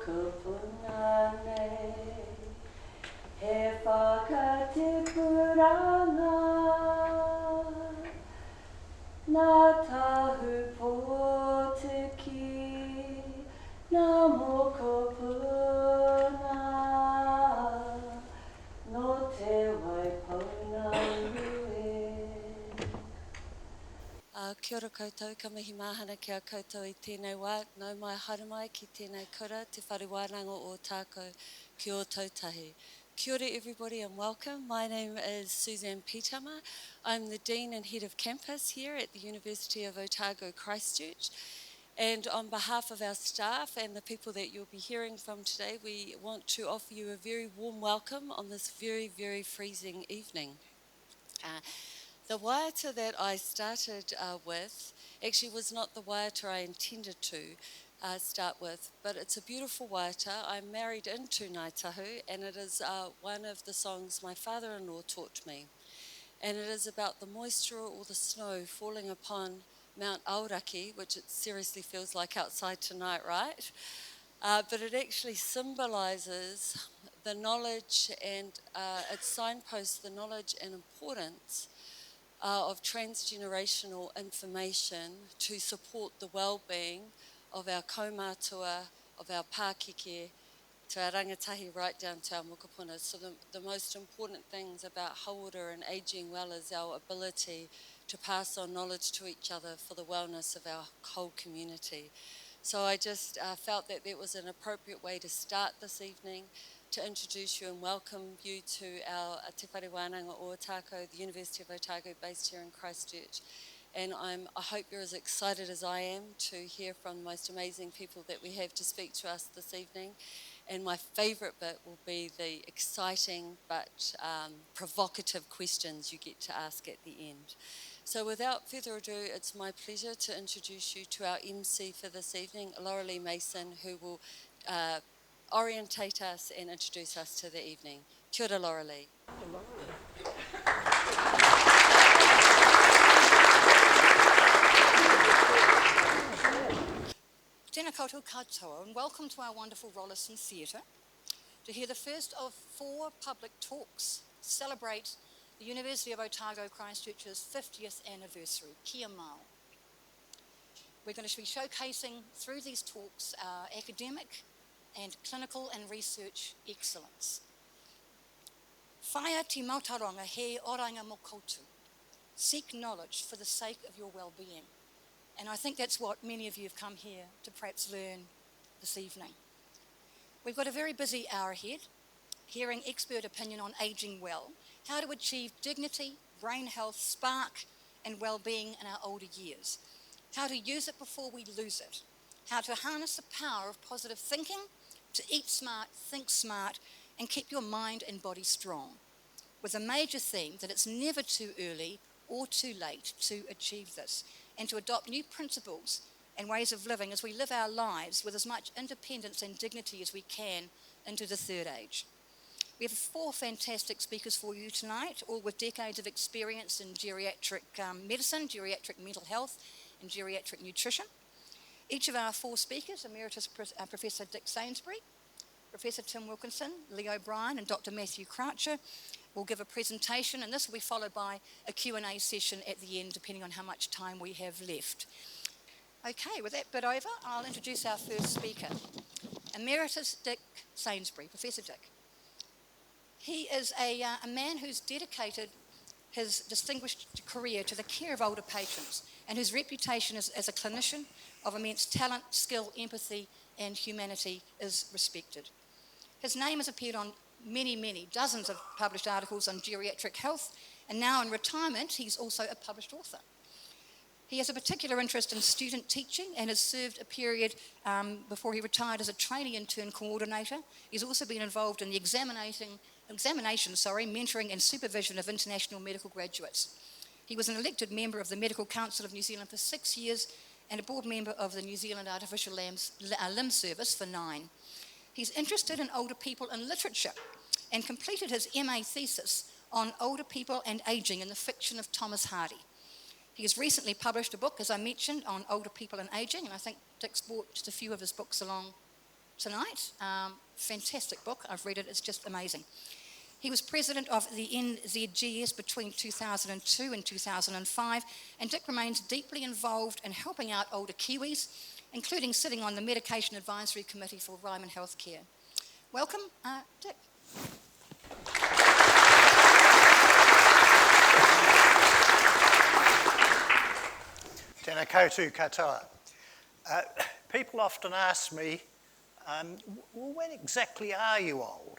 kupunane he whakatepuranga nā tahu pōtiki nā moko puna no te waipauna rue. Kia ora koutou, ka mihi mahana ki a koutou I tēnei wā. Nau mai haere mai ki tēnei kura, te whare wānanga o Otago ki o tautahi. Kia ora everybody and welcome. My name is Suzanne Pitama. I'm the Dean and Head of Campus here at the University of Otago, Christchurch. And on behalf of our staff and the people that you'll be hearing from today, we want to offer you a very warm welcome on this very, very freezing evening. The waiata that I started with actually was not the waiata I intended to start with, but it's a beautiful waiata. I'm married into Ngāi Tahu, and it is one of the songs my father-in-law taught me. And it is about the moisture or the snow falling upon Mount Aoraki, which it seriously feels like outside tonight, right? But it actually symbolises the knowledge and it signposts the knowledge and importance of transgenerational information to support the well-being of our kaumātua, of our pākeke, to our rangatahi right down to our mokopuna. So the most important things about hauora and ageing well is our ability to pass on knowledge to each other for the wellness of our whole community. So I just felt that was an appropriate way to start this evening, to introduce you and welcome you to our Te Whare Wānanga o Otago, the University of Otago, based here in Christchurch. And I hope you're as excited as I am to hear from the most amazing people that we have to speak to us this evening. And my favourite bit will be the exciting but provocative questions you get to ask at the end. So without further ado, it's my pleasure to introduce you to our MC for this evening, Lauralee Mason, who will orientate us and introduce us to the evening. Kia ora, Lauralee. Tēnā koutou katoa, and welcome to our wonderful Rollison Theatre to hear the first of 4 public talks to celebrate the University of Otago Christchurch's 50th anniversary, Kia Mau. We're going to be showcasing through these talks our academic and clinical and research excellence. Whaia te mautaronga he oranga mo koutou. Seek knowledge for the sake of your well-being. And I think that's what many of you have come here to perhaps learn this evening. We've got a very busy hour ahead, hearing expert opinion on ageing well, how to achieve dignity, brain health, spark and well-being in our older years, how to use it before we lose it, how to harness the power of positive thinking, to eat smart, think smart, and keep your mind and body strong, with a major theme that it's never too early or too late to achieve this, and to adopt new principles and ways of living as we live our lives with as much independence and dignity as we can into the third age. We have 4 fantastic speakers for you tonight, all with decades of experience in geriatric medicine, geriatric mental health, and geriatric nutrition. Each of our 4 speakers, Emeritus Professor Dick Sainsbury, Professor Tim Wilkinson, Lee O'Brien, and Dr. Matthew Croucher, will give a presentation, and this will be followed by a Q&A session at the end, depending on how much time we have left. Okay, with that bit over, I'll introduce our first speaker, Emeritus Dick Sainsbury, Professor Dick. He is a man who's dedicated his distinguished career to the care of older patients, and whose reputation as a clinician of immense talent, skill, empathy, and humanity is respected. His name has appeared on many, dozens of published articles on geriatric health, and now in retirement, he's also a published author. He has a particular interest in student teaching and has served a period before he retired as a trainee intern coordinator. He's also been involved in the examination, mentoring and supervision of international medical graduates. He was an elected member of the Medical Council of New Zealand for 6 years and a board member of the New Zealand Artificial Limb Service for 9. He's interested in older people and literature and completed his MA thesis on older people and ageing in the fiction of Thomas Hardy. He has recently published a book, as I mentioned, on older people and ageing, and I think Dick's brought just a few of his books along tonight. Fantastic book. I've read it. It's just amazing. He was president of the NZGS between 2002 and 2005, and Dick remains deeply involved in helping out older Kiwis, including sitting on the Medication Advisory Committee for Ryman Healthcare. Welcome, Dick. Tēnā koutou katoa. People often ask me, well, when exactly are you old?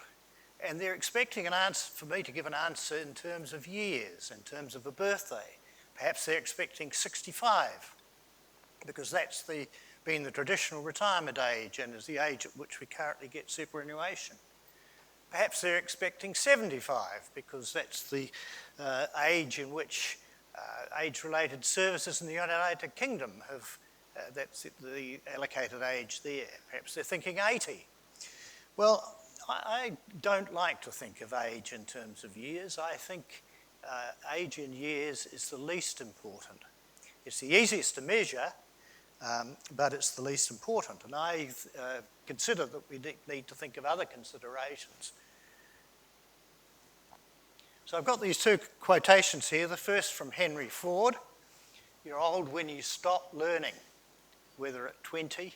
And they're expecting an answer for me to give an answer in terms of years, in terms of a birthday. Perhaps they're expecting 65, because that's been the traditional retirement age and is the age at which we currently get superannuation. Perhaps they're expecting 75, because that's the age in which age-related services in the United Kingdom have, that's the allocated age there. Perhaps they're thinking 80. Well, I don't like to think of age in terms of years. I think age in years is the least important. It's the easiest to measure, but it's the least important. And I consider that we need to think of other considerations. So I've got these two quotations here. The first from Henry Ford. You're old when you stop learning. Whether at 20,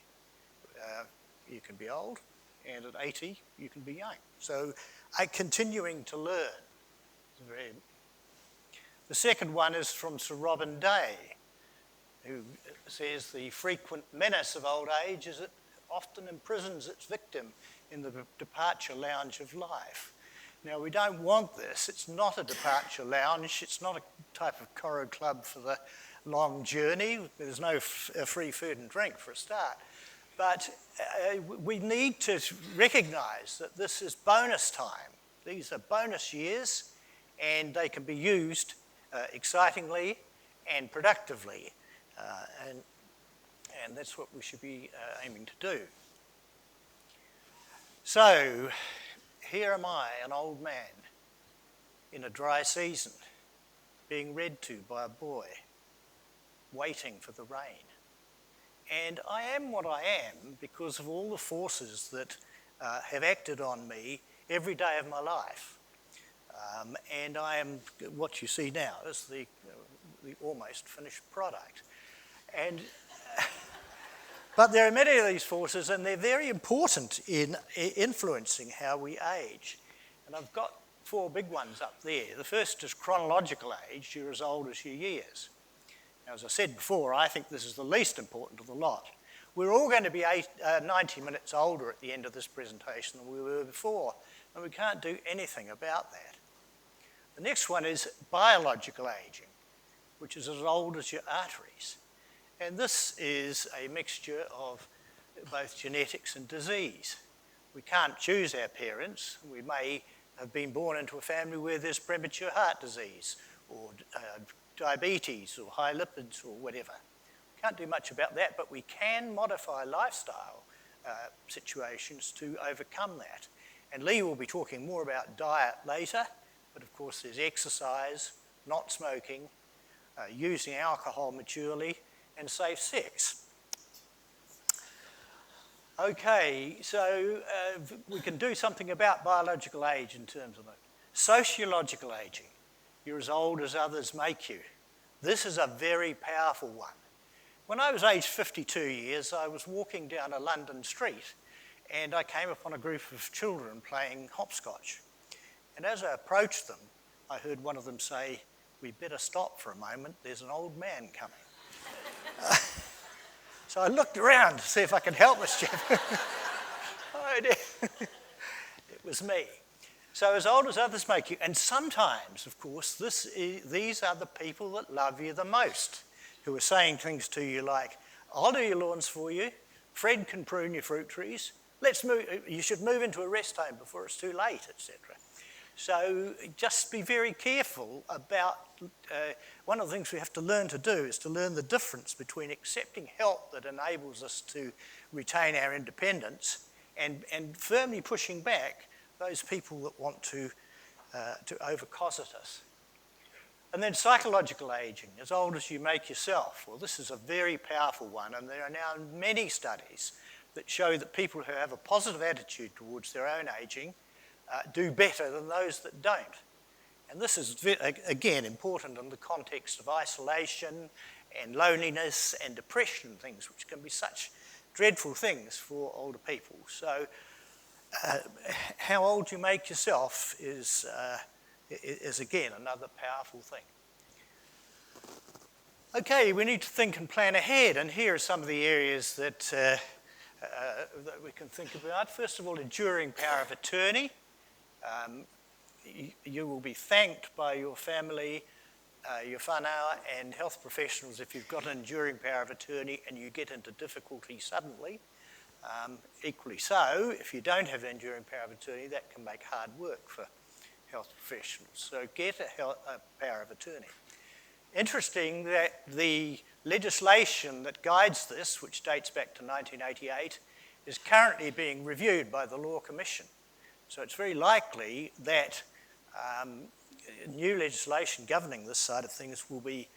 you can be old, and at 80, you can be young. So continuing to learn is very... The second one is from Sir Robin Day, who says the frequent menace of old age is it often imprisons its victim in the departure lounge of life. Now, we don't want this. It's not a departure lounge. It's not a type of Coro club for the long journey. There's no free food and drink for a start. But we need to recognise that this is bonus time. These are bonus years, and they can be used excitingly and productively. And that's what we should be aiming to do. So, here am I, an old man, in a dry season, being read to by a boy, waiting for the rain. And I am what I am because of all the forces that have acted on me every day of my life. And I am, what you see now is the almost finished product. And but there are many of these forces, and they're very important in influencing how we age. And I've got four big ones up there. The first is chronological age. You're as old as your years. Now, as I said before, I think this is the least important of the lot. We're all going to be 90 minutes older at the end of this presentation than we were before, and we can't do anything about that. The next one is biological aging, which is as old as your arteries. And this is a mixture of both genetics and disease. We can't choose our parents. We may have been born into a family where there's premature heart disease or diabetes or high lipids or whatever. We can't do much about that, but we can modify lifestyle situations to overcome that. And Lee will be talking more about diet later, but of course there's exercise, not smoking, using alcohol maturely, and safe sex. Okay, so we can do something about biological age in terms of it. Sociological aging. You're as old as others make you. This is a very powerful one. When I was aged 52 years, I was walking down a London street and I came upon a group of children playing hopscotch. And as I approached them, I heard one of them say, "We'd better stop for a moment, there's an old man coming." So I looked around to see if I could help this chap. Oh dear. It was me. So as old as others make you, and sometimes, of course, these are the people that love you the most, who are saying things to you like, "I'll do your lawns for you, Fred can prune your fruit trees, let's move, you should move into a rest home before it's too late," etc. So just be very careful about, one of the things we have to learn to do is to learn the difference between accepting help that enables us to retain our independence and firmly pushing back those people that want to overcosset us. And then psychological aging, as old as you make yourself. Well, this is a very powerful one, and there are now many studies that show that people who have a positive attitude towards their own ageing do better than those that don't. And this is, again, important in the context of isolation and loneliness and depression and things, which can be such dreadful things for older people. So how old you make yourself is again, another powerful thing. Okay, we need to think and plan ahead, and here are some of the areas that, that we can think about. First of all, enduring power of attorney. You will be thanked by your family, your whānau and health professionals if you've got an enduring power of attorney and you get into difficulty suddenly. Equally so, if you don't have enduring power of attorney, that can make hard work for health professionals. So get a power of attorney. Interesting that the legislation that guides this, which dates back to 1988, is currently being reviewed by the Law Commission. So it's very likely that new legislation governing this side of things will be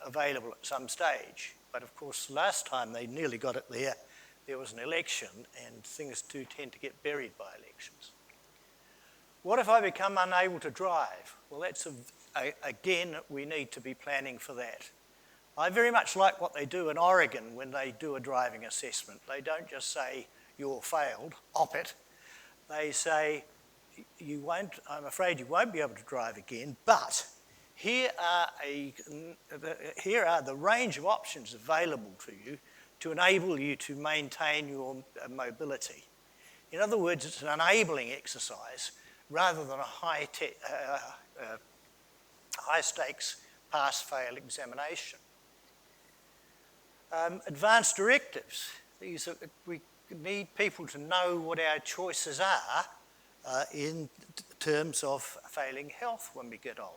available at some stage. But of course, last time they nearly got it there was an election, and things do tend to get buried by elections. What if I become unable to drive? Well, that's again, we need to be planning for that. I very much like what they do in Oregon when they do a driving assessment. They don't just say, you're failed, op it. They say, I'm afraid you won't be able to drive again, but here are the range of options available to you to enable you to maintain your mobility. In other words, it's an enabling exercise rather than a high-stakes pass-fail examination. Advanced directives. We need people to know what our choices are in terms of failing health when we get older.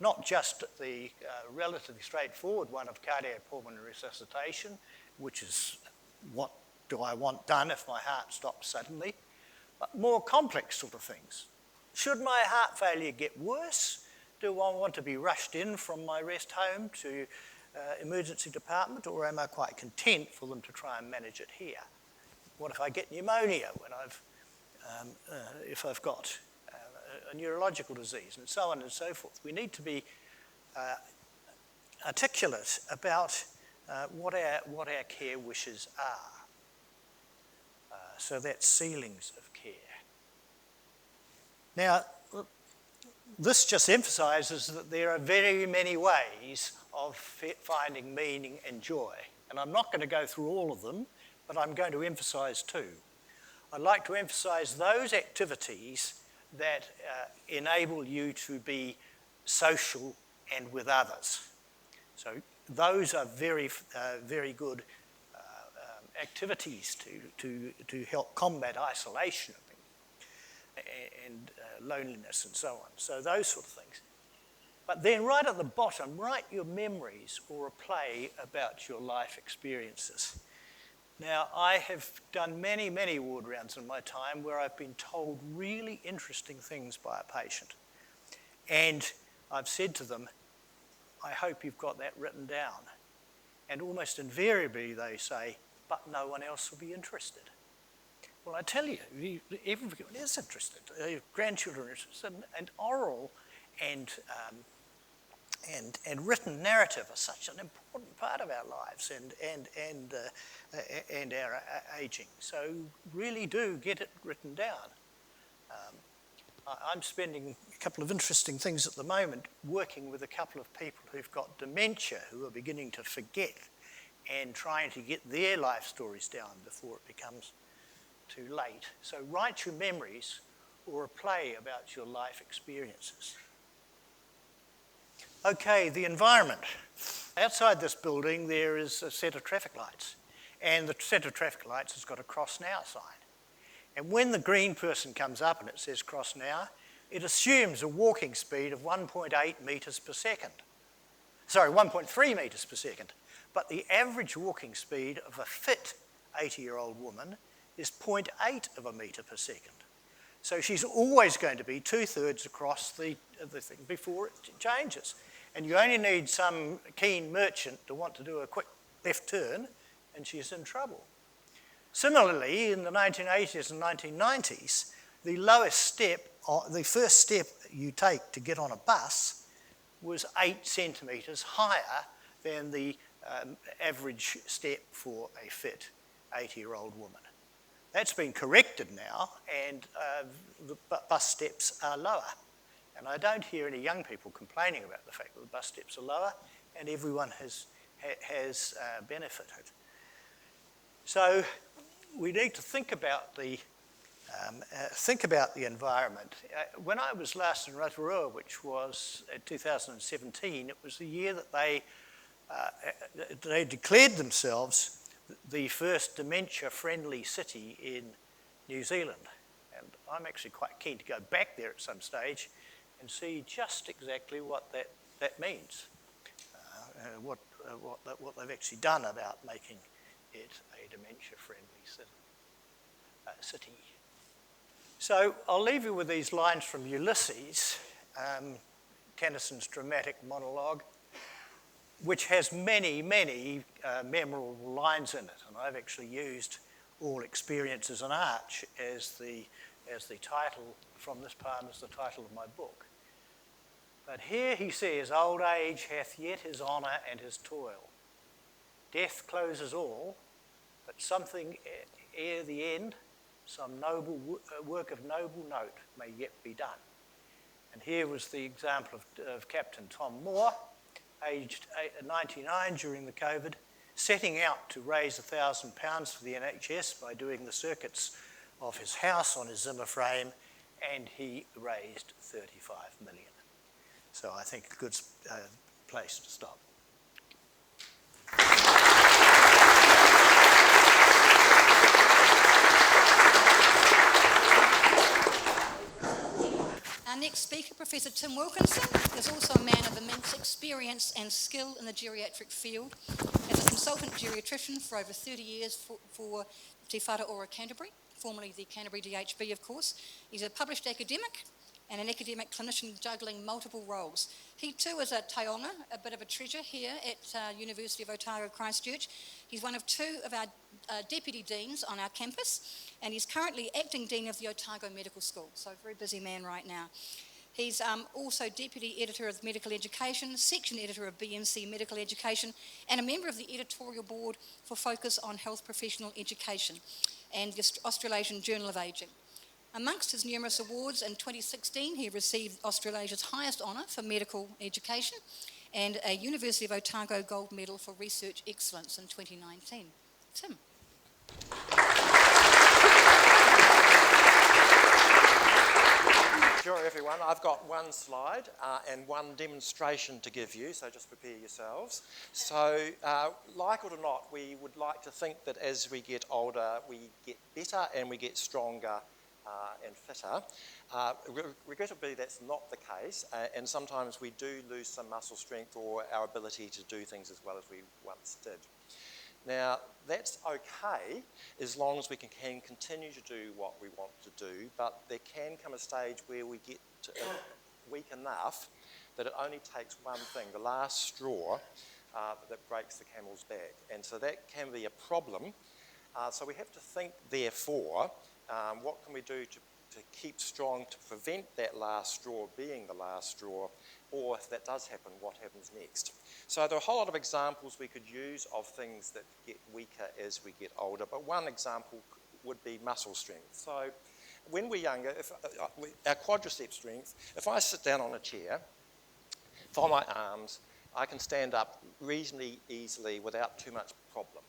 Not just the relatively straightforward one of cardiopulmonary resuscitation, which is what do I want done if my heart stops suddenly, but more complex sort of things. Should my heart failure get worse? Do I want to be rushed in from my rest home to emergency department, or am I quite content for them to try and manage it here? What if I get pneumonia when if I've got a neurological disease, and so on and so forth? We need to be articulate about what our care wishes are. So that's ceilings of care. Now, this just emphasises that there are very many ways of finding meaning and joy. And I'm not going to go through all of them, but I'm going to emphasise two. I'd like to emphasise those activities that enable you to be social and with others. So those are very, very good activities to help combat isolation and loneliness and so on. So those sort of things. But then right at the bottom, write your memories or a play about your life experiences. Now, I have done many, many ward rounds in my time where I've been told really interesting things by a patient. And I've said to them, I hope you've got that written down. And almost invariably they say, but no one else will be interested. Well, I tell you, everyone is interested. Grandchildren are interested, and oral and written narrative are such an important part of our lives and our ageing. So really do get it written down. I'm spending a couple of interesting things at the moment working with a couple of people who've got dementia, who are beginning to forget, and trying to get their life stories down before it becomes too late. So write your memories or a play about your life experiences. Okay, the environment. Outside this building there is a set of traffic lights, and the set of traffic lights has got a cross now sign. And when the green person comes up and it says cross now, it assumes a walking speed of 1.8 metres per second. Sorry, 1.3 metres per second. But the average walking speed of a fit 80-year-old woman is 0.8 of a metre per second. So she's always going to be 2/3 across the thing before it changes. And you only need some keen merchant to want to do a quick left turn, and she's in trouble. Similarly, in the 1980s and 1990s, the first step you take to get on a bus was 8 centimetres higher than the average step for a fit 80-year-old woman. That's been corrected now, and the bus steps are lower. And I don't hear any young people complaining about the fact that the bus steps are lower, and everyone has benefited. So we need to think about the environment. When I was last in Rotorua, which was 2017, it was the year that they declared themselves the first dementia-friendly city in New Zealand. And I'm actually quite keen to go back there at some stage and see just exactly what that means, what they've actually done about making it a dementia-friendly city. So I'll leave you with these lines from Ulysses, Tennyson's dramatic monologue, which has many, many memorable lines in it. And I've actually used All Experience as an Arch as the title from this poem, as the title of my book. But here he says, old age hath yet his honour and his toil. Death closes all, but something ere the end, some noble work of noble note may yet be done. And here was the example of Captain Tom Moore, aged 99 during the COVID, setting out to raise £1,000 for the NHS by doing the circuits of his house on his Zimmer frame, and he raised 35 million. So I think a good place to stop. Our next speaker, Professor Tim Wilkinson, is also a man of immense experience and skill in the geriatric field. As a consultant geriatrician for over 30 years for Te Whara Ora Canterbury, formerly the Canterbury DHB, of course. He's a published academic and an academic clinician juggling multiple roles. He too is a taonga, a bit of a treasure here at University of Otago, Christchurch. He's one of 2 of our deputy deans on our campus, and he's currently acting dean of the Otago Medical School, so a very busy man right now. He's also deputy editor of medical education, section editor of BMC Medical Education, and a member of the editorial board for Focus on Health Professional Education and the Australasian Journal of Ageing. Amongst his numerous awards, in 2016 he received Australasia's highest honour for medical education and a University of Otago Gold Medal for Research Excellence in 2019. Tim. Sure, everyone. I've got one slide and one demonstration to give you, so just prepare yourselves. So, like it or not, we would like to think that as we get older, we get better and we get stronger and fitter. Regrettably, that's not the case, and sometimes we do lose some muscle strength or our ability to do things as well as we once did. Now, that's okay as long as we can continue to do what we want to do, but there can come a stage where we get weak enough that it only takes one thing, the last straw, that breaks the camel's back. And so that can be a problem. So we have to think, therefore, what can we do to keep strong to prevent that last straw being the last straw, or if that does happen, what happens next? So there are a whole lot of examples we could use of things that get weaker as we get older, but one example would be muscle strength. So when we're younger, our quadricep strength, if I sit down on a chair, fold my arms, I can stand up reasonably easily without too much problem.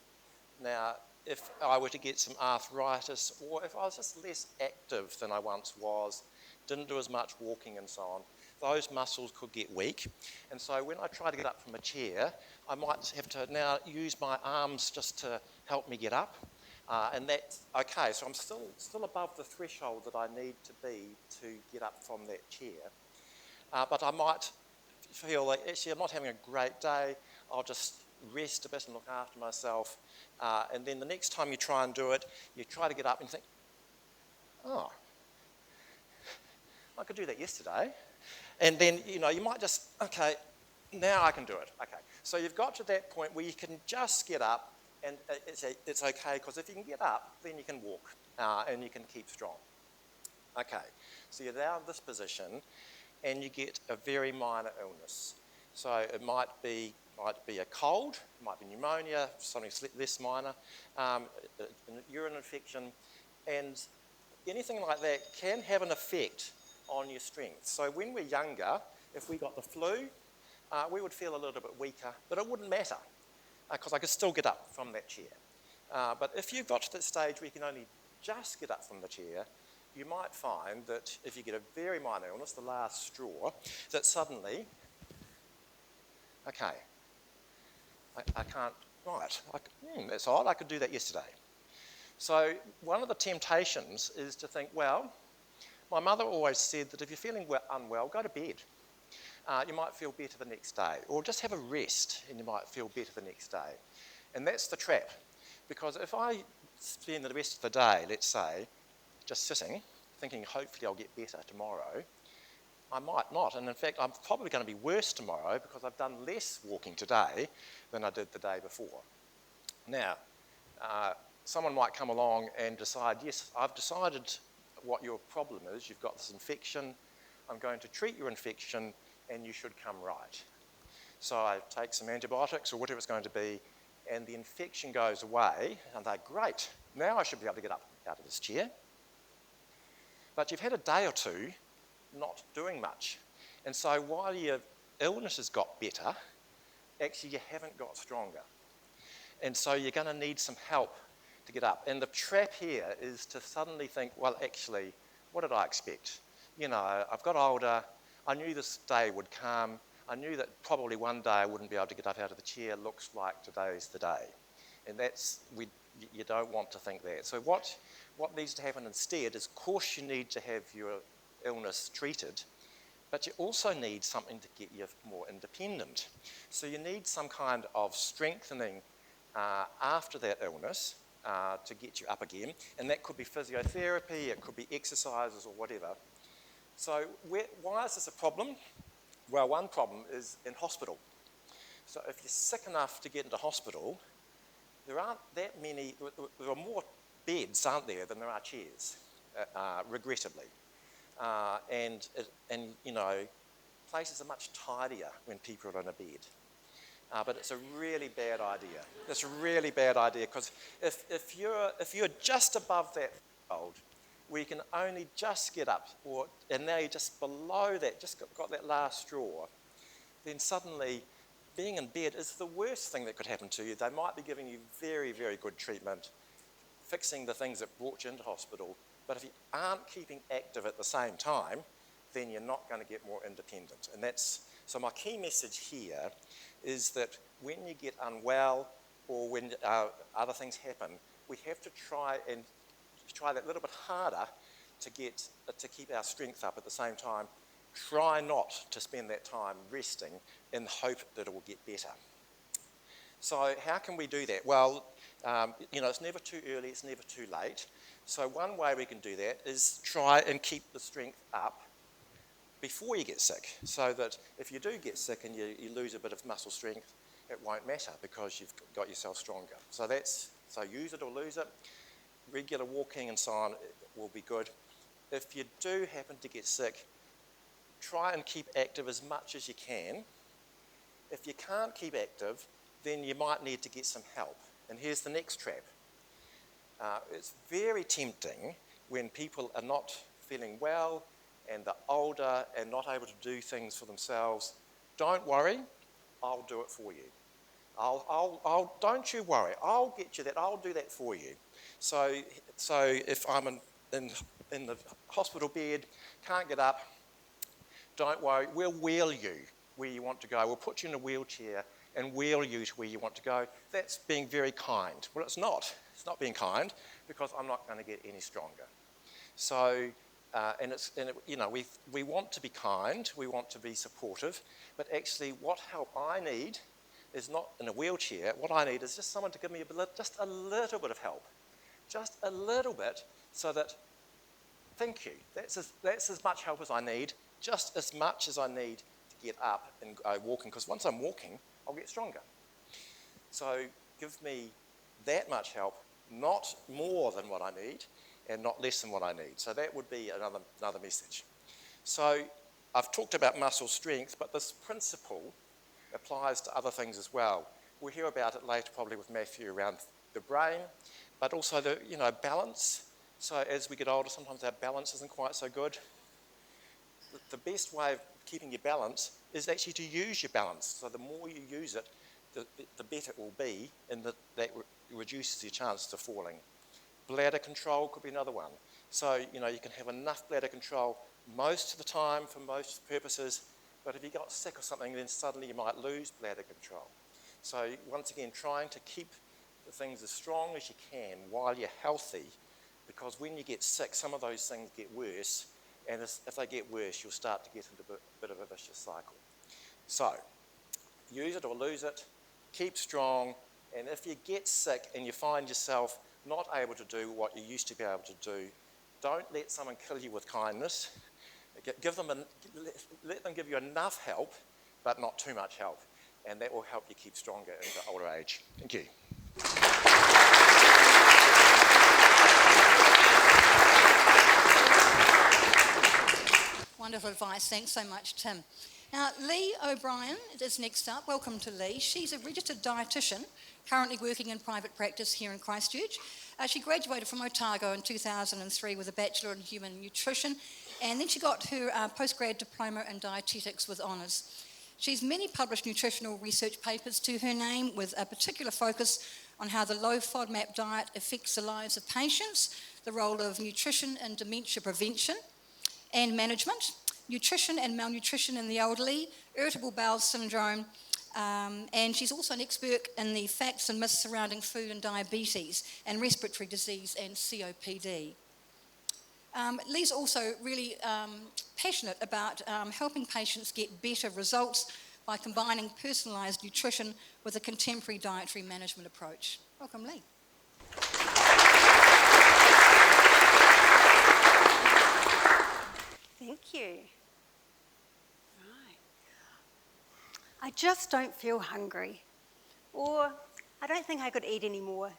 Now, if I were to get some arthritis, or if I was just less active than I once was, didn't do as much walking and so on, those muscles could get weak. And so when I try to get up from a chair, I might have to now use my arms just to help me get up. And that's okay, so I'm still above the threshold that I need to be to get up from that chair. But I might feel like, actually, I'm not having a great day, I'll just rest a bit and look after myself. And then the next time you try and do it, you try to get up and think, oh, I could do that yesterday. And then, you might just, okay, now I can do it. Okay, so you've got to that point where you can just get up And it's okay, because if you can get up, then you can walk and you can keep strong. Okay, so you're now in this position and you get a very minor illness. So it might be a cold, it might be pneumonia, something less minor, a urine infection, and anything like that can have an effect on your strength. So when we're younger, if we got the flu, we would feel a little bit weaker, but it wouldn't matter because I could still get up from that chair. But if you've got to that stage where you can only just get up from the chair, you might find that if you get a very minor illness, the last straw, that suddenly, okay, I can't, right, that's odd, I could do that yesterday. So one of the temptations is to think, well, my mother always said that if you're feeling unwell, go to bed. You might feel better the next day, or just have a rest and you might feel better the next day. And that's the trap, because if I spend the rest of the day, let's say, just sitting, thinking hopefully I'll get better tomorrow, I might not. And in fact, I'm probably going to be worse tomorrow because I've done less walking today than I did the day before. Now, someone might come along and decide, yes, I've decided what your problem is. You've got this infection. I'm going to treat your infection and you should come right. So I take some antibiotics or whatever it's going to be, and the infection goes away, and they're great. Now I should be able to get up out of this chair. But you've had a day or two not doing much. And so while your illness has got better, actually you haven't got stronger. And so you're going to need some help to get up. And the trap here is to suddenly think, well, actually, what did I expect? You know, I've got older, I knew this day would come, I knew that probably one day I wouldn't be able to get up out of the chair, looks like today's the day. And you don't want to think that. So what needs to happen instead is, of course, you need to have your illness treated, but you also need something to get you more independent. So you need some kind of strengthening after that illness to get you up again, and that could be physiotherapy, it could be exercises or whatever. So why is this a problem? Well, one problem is in hospital. So if you're sick enough to get into hospital, there aren't that many, there are more beds, aren't there, than there are chairs, regrettably. And you know, places are much tidier when people are in a bed. But it's a really bad idea. It's a really bad idea, because if you're just above that threshold, where you can only just get up, and now you're just below that, just got that last straw, then suddenly being in bed is the worst thing that could happen to you. They might be giving you very, very good treatment, fixing the things that brought you into hospital, but if you aren't keeping active at the same time, then you're not going to get more independent. And so my key message here is that when you get unwell or when other things happen, we have to try that little bit harder to keep our strength up at the same time. Try not to spend that time resting in the hope that it will get better. So how can we do that? Well, you know, it's never too early, it's never too late. So one way we can do that is try and keep the strength up before you get sick, so that if you do get sick and you lose a bit of muscle strength, it won't matter because you've got yourself stronger. So use it or lose it. Regular walking and so on will be good. If you do happen to get sick, try and keep active as much as you can. If you can't keep active, then you might need to get some help. And here's the next trap. It's very tempting when people are not feeling well and they're older and not able to do things for themselves. Don't worry, I'll do it for you. Don't you worry, I'll get you that, I'll do that for you. So if I'm in the hospital bed, can't get up, don't worry, we'll wheel you where you want to go. We'll put you in a wheelchair and wheel you to where you want to go. That's being very kind. Well, it's not. It's not being kind, because I'm not going to get any stronger. So, you know, we want to be kind, we want to be supportive, but actually what help I need is not in a wheelchair. What I need is just someone to give me just a little bit of help. Just a little bit, so that, thank you, that's as much help as I need, just as much as I need to get up and go walking, because once I'm walking, I'll get stronger. So give me that much help, not more than what I need, and not less than what I need. So that would be another message. So I've talked about muscle strength, but this principle applies to other things as well. We'll hear about it later probably with Matthew around the brain, but also the balance. So as we get older, sometimes our balance isn't quite so good. The best way of keeping your balance is actually to use your balance. So the more you use it, the better it will be, and that reduces your chance of falling. Bladder control could be another one. So, you can have enough bladder control most of the time for most purposes, but if you got sick or something, then suddenly you might lose bladder control. So once again, trying to keep the things as strong as you can while you're healthy, because when you get sick, some of those things get worse, and if they get worse, you'll start to get into a bit of a vicious cycle. So, use it or lose it, keep strong, and if you get sick and you find yourself not able to do what you used to be able to do, don't let someone kill you with kindness. Let them give you enough help, but not too much help, and that will help you keep stronger into older age. Thank you. Wonderful advice. Thanks so much, Tim. Now, Lee O'Brien is next up. Welcome to Lee. She's a registered dietitian, currently working in private practice here in Christchurch. She graduated from Otago in 2003 with a Bachelor in Human Nutrition, and then she got her postgrad diploma in dietetics with honours. She's many published nutritional research papers to her name, with a particular focus on how the low FODMAP diet affects the lives of patients, the role of nutrition in dementia prevention and management, nutrition and malnutrition in the elderly, irritable bowel syndrome, and she's also an expert in the facts and myths surrounding food and diabetes and respiratory disease and COPD. Lee's also really passionate about helping patients get better results by combining personalised nutrition with a contemporary dietary management approach. Welcome, Lee. Thank you. Right. I just don't feel hungry, or I don't think I could eat anymore.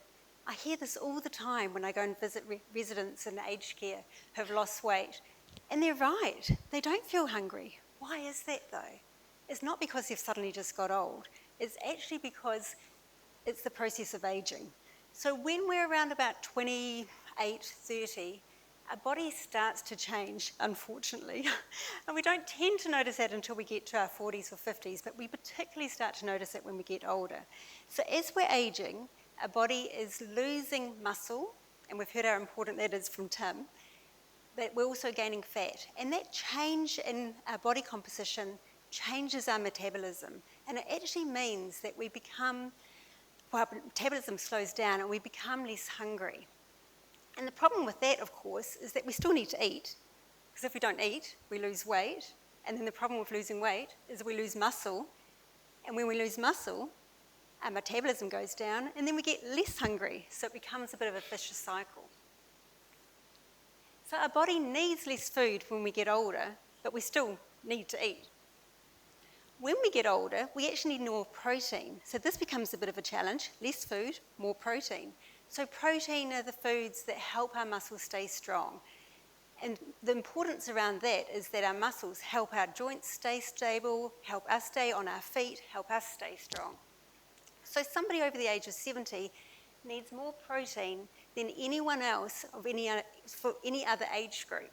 I hear this all the time when I go and visit residents in aged care who have lost weight, and they're right. They don't feel hungry. Why is that though? It's not because they've suddenly just got old. It's actually because it's the process of aging. So when we're around about 28, 30, our body starts to change, unfortunately. And we don't tend to notice that until we get to our 40s or 50s, but we particularly start to notice it when we get older. So as we're aging, our body is losing muscle, and we've heard how important that is from Tim, but we're also gaining fat. And that change in our body composition changes our metabolism. And it actually means that our metabolism slows down and we become less hungry. And the problem with that, of course, is that we still need to eat, because if we don't eat, we lose weight. And then the problem with losing weight is we lose muscle. And when we lose muscle, our metabolism goes down, and then we get less hungry. So it becomes a bit of a vicious cycle. So our body needs less food when we get older, but we still need to eat. When we get older, we actually need more protein. So this becomes a bit of a challenge. Less food, more protein. So protein are the foods that help our muscles stay strong. And the importance around that is that our muscles help our joints stay stable, help us stay on our feet, help us stay strong. So somebody over the age of 70 needs more protein than anyone else for any other age group.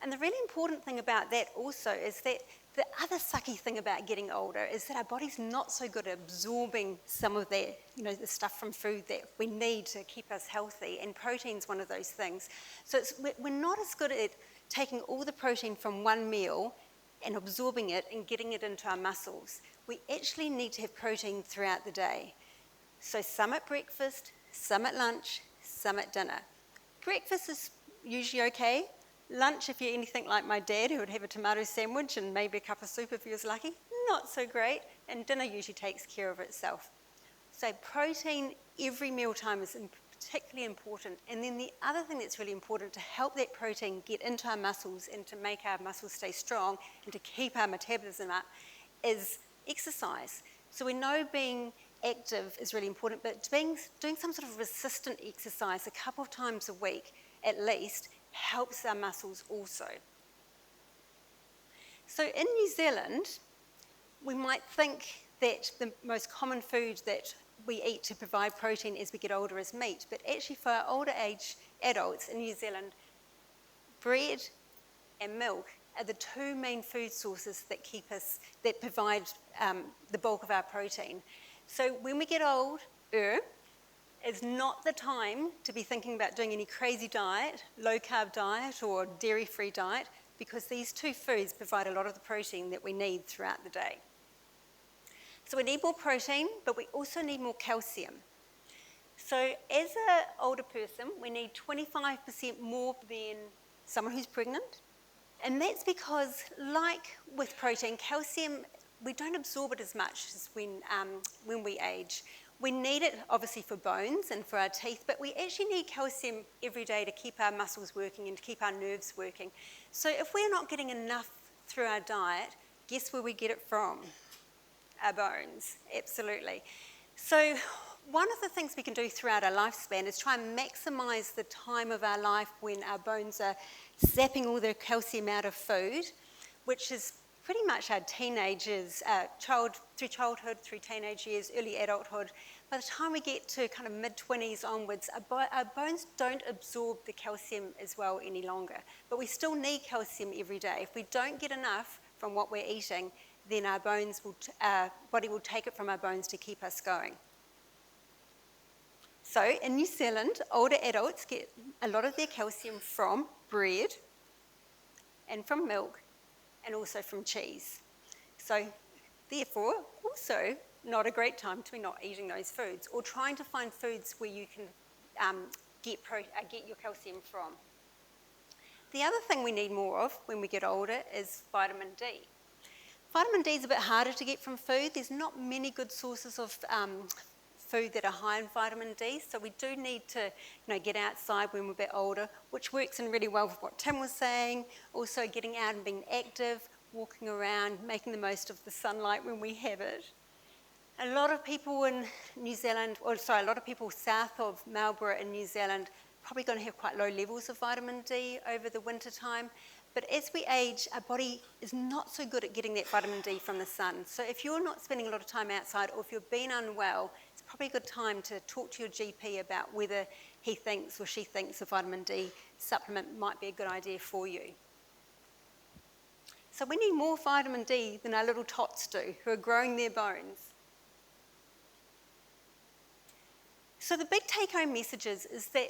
And the really important thing about that also is that the other sucky thing about getting older is that our body's not so good at absorbing some of that, the stuff from food that we need to keep us healthy, and protein's one of those things. So we're not as good at taking all the protein from one meal and absorbing it and getting it into our muscles. We actually need to have protein throughout the day. So some at breakfast, some at lunch, some at dinner. Breakfast is usually okay. Lunch, if you're anything like my dad, who would have a tomato sandwich and maybe a cup of soup if he was lucky, not so great. And dinner usually takes care of itself. So protein every mealtime is particularly important. And then the other thing that's really important to help that protein get into our muscles and to make our muscles stay strong and to keep our metabolism up is exercise. So we know being active is really important, but doing some sort of resistant exercise a couple of times a week at least helps our muscles also. So in New Zealand, we might think that the most common food that we eat to provide protein as we get older is meat, but actually for our older age adults in New Zealand, bread and milk are the two main food sources that provide the bulk of our protein. So when we get older, it's not the time to be thinking about doing any crazy diet, low-carb diet or dairy-free diet, because these two foods provide a lot of the protein that we need throughout the day. So we need more protein, but we also need more calcium. So as an older person, we need 25% more than someone who's pregnant. And that's because, like with protein, calcium, we don't absorb it as much as when we age. We need it, obviously, for bones and for our teeth, but we actually need calcium every day to keep our muscles working and to keep our nerves working. So if we're not getting enough through our diet, guess where we get it from? Our bones, absolutely. So one of the things we can do throughout our lifespan is try and maximise the time of our life when our bones are zapping all the calcium out of food, which is pretty much our teenagers, through childhood, through teenage years, early adulthood. By the time we get to kind of mid-20s onwards, our bones don't absorb the calcium as well any longer. But we still need calcium every day. If we don't get enough from what we're eating, then our body will take it from our bones to keep us going. So in New Zealand, older adults get a lot of their calcium from bread and from milk and also from cheese. So therefore, also not a great time to be not eating those foods or trying to find foods where you can get your calcium from. The other thing we need more of when we get older is vitamin D. Vitamin D is a bit harder to get from food. There's not many good sources of food that are high in vitamin D, so we do need to get outside when we're a bit older, which works in really well with what Tim was saying. Also getting out and being active, walking around, making the most of the sunlight when we have it. A lot of people in New Zealand, a lot of people south of Marlborough in New Zealand probably going to have quite low levels of vitamin D over the winter time. But as we age, our body is not so good at getting that vitamin D from the sun. So if you're not spending a lot of time outside or if you've been unwell, it's probably a good time to talk to your GP about whether he thinks or she thinks a vitamin D supplement might be a good idea for you. So we need more vitamin D than our little tots do, who are growing their bones. So the big take-home message is that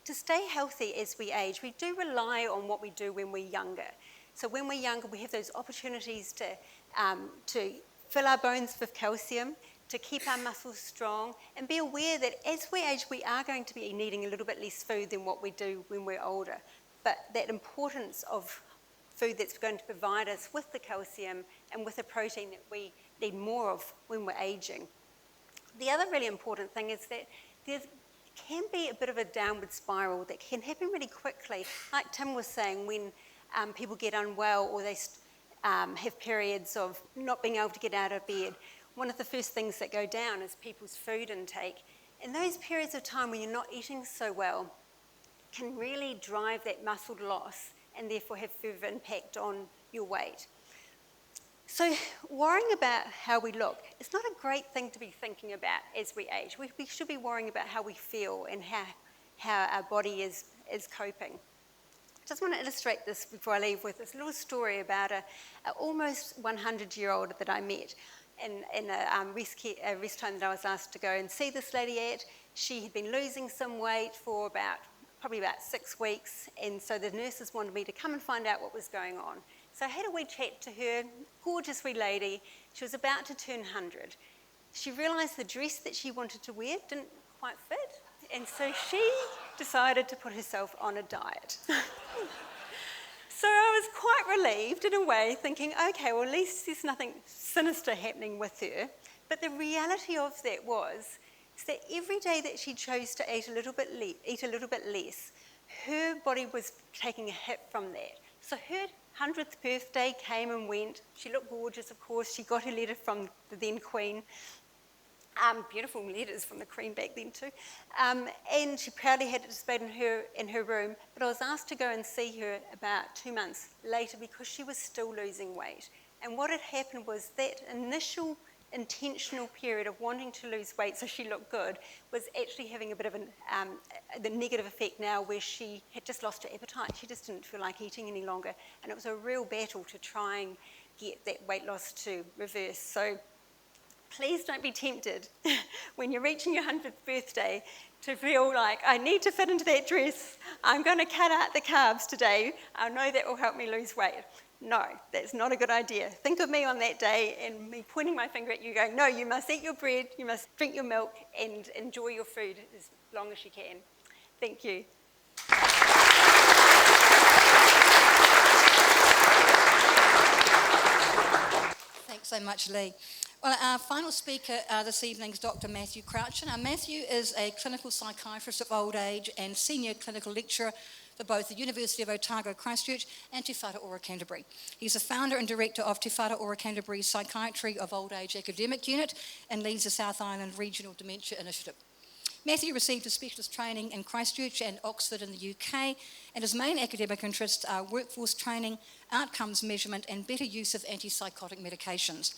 to stay healthy as we age, we do rely on what we do when we're younger. So when we're younger, we have those opportunities to fill our bones with calcium, to keep our muscles strong, and be aware that as we age, we are going to be needing a little bit less food than what we do when we're older. But that importance of food that's going to provide us with the calcium and with the protein that we need more of when we're aging. The other really important thing is that there can be a bit of a downward spiral that can happen really quickly, like Tim was saying, when people get unwell or they have periods of not being able to get out of bed. One of the first things that go down is people's food intake. And those periods of time when you're not eating so well can really drive that muscle loss and therefore have further impact on your weight. So worrying about how we look is not a great thing to be thinking about as we age. We should be worrying about how we feel and how our body is coping. I just want to illustrate this before I leave with this little story about an almost 100-year-old that I met in a rest home that I was asked to go and see this lady at. She had been losing some weight for probably about 6 weeks, and so the nurses wanted me to come and find out what was going on. So I had a wee chat to her, gorgeous wee lady. She was about to turn 100. She realised the dress that she wanted to wear didn't quite fit, and so she decided to put herself on a diet. So I was quite relieved in a way, thinking, okay, well, at least there's nothing sinister happening with her. But the reality of that is that every day that she chose to eat a little bit less, her body was taking a hit from that. So her 100th birthday came and went. She looked gorgeous, of course. She got her letter from the then Queen. Beautiful letters from the Queen back then too. And she proudly had it displayed in her room, but I was asked to go and see her about 2 months later because she was still losing weight. And what had happened was that initial intentional period of wanting to lose weight so she looked good was actually having a bit of the negative effect now where she had just lost her appetite. She just didn't feel like eating any longer. And it was a real battle to try and get that weight loss to reverse. So please don't be tempted when you're reaching your 100th birthday to feel like, I need to fit into that dress. I'm going to cut out the carbs today. I know that will help me lose weight. No, that's not a good idea. Think of me on that day and me pointing my finger at you going, no, you must eat your bread, you must drink your milk and enjoy your food as long as you can. Thank you. Thanks so much, Lee. Well, our final speaker this evening is Dr. Matthew Croucher. Now, Matthew is a clinical psychiatrist of old age and senior clinical lecturer for both the University of Otago, Christchurch and Te Whare Ora, Canterbury. He's the founder and director of Te Whare Ora, Canterbury's Psychiatry of Old Age Academic Unit and leads the South Island Regional Dementia Initiative. Matthew received a specialist training in Christchurch and Oxford in the UK, and his main academic interests are workforce training, outcomes measurement, and better use of antipsychotic medications.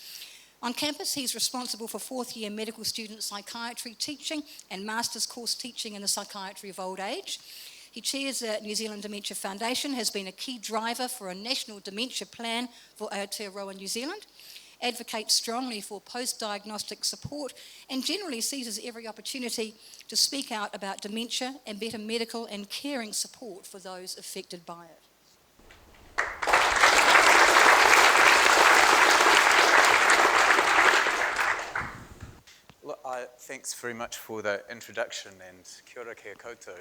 On campus, he's responsible for fourth-year medical student psychiatry teaching and master's course teaching in the psychiatry of old age. He chairs the New Zealand Dementia Foundation, has been a key driver for a national dementia plan for Aotearoa, New Zealand, advocates strongly for post-diagnostic support, and generally seizes every opportunity to speak out about dementia and better medical and caring support for those affected by it. Thanks very much for the introduction and kia ora kia koutou.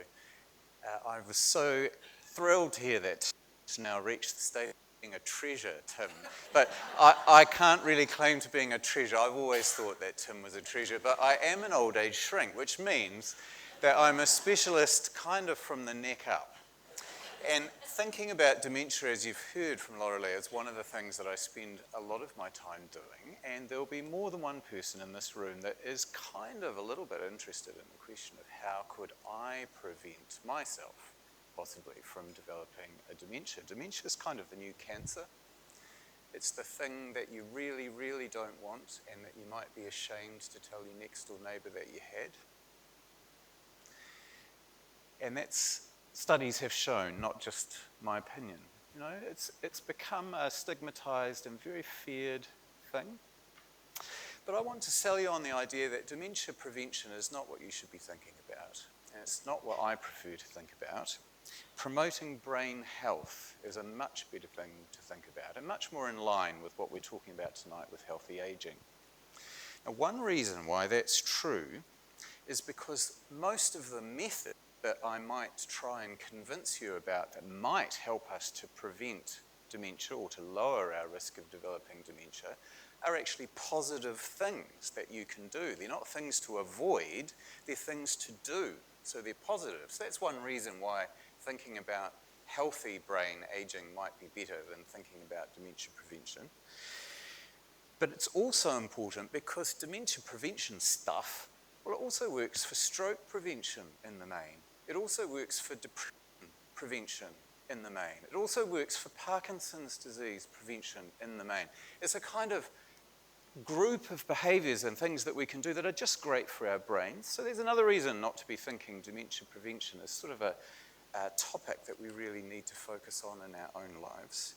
I was so thrilled to hear that it's now reached the stage of being a treasure, Tim. But I can't really claim to being a treasure. I've always thought that Tim was a treasure, but I am an old age shrink, which means that I'm a specialist kind of from the neck up. And thinking about dementia, as you've heard from Lorelei, is one of the things that I spend a lot of my time doing, and there'll be more than one person in this room that is kind of a little bit interested in the question of how could I prevent myself, possibly, from developing a dementia. Dementia is kind of the new cancer. It's the thing that you really, really don't want and that you might be ashamed to tell your next door neighbour that you had. And that's studies have shown, not just my opinion. You know, it's become a stigmatized and very feared thing. But I want to sell you on the idea that dementia prevention is not what you should be thinking about. And it's not what I prefer to think about. Promoting brain health is a much better thing to think about and much more in line with what we're talking about tonight with healthy aging. Now, one reason why that's true is because most of the methods that I might try and convince you about that might help us to prevent dementia or to lower our risk of developing dementia are actually positive things that you can do. They're not things to avoid, they're things to do. So they're positive. So that's one reason why thinking about healthy brain aging might be better than thinking about dementia prevention. But it's also important because dementia prevention stuff, well, it also works for stroke prevention in the main. It also works for depression prevention in the main. It also works for Parkinson's disease prevention in the main. It's a kind of group of behaviours and things that we can do that are just great for our brains. So there's another reason not to be thinking dementia prevention as sort of a topic that we really need to focus on in our own lives.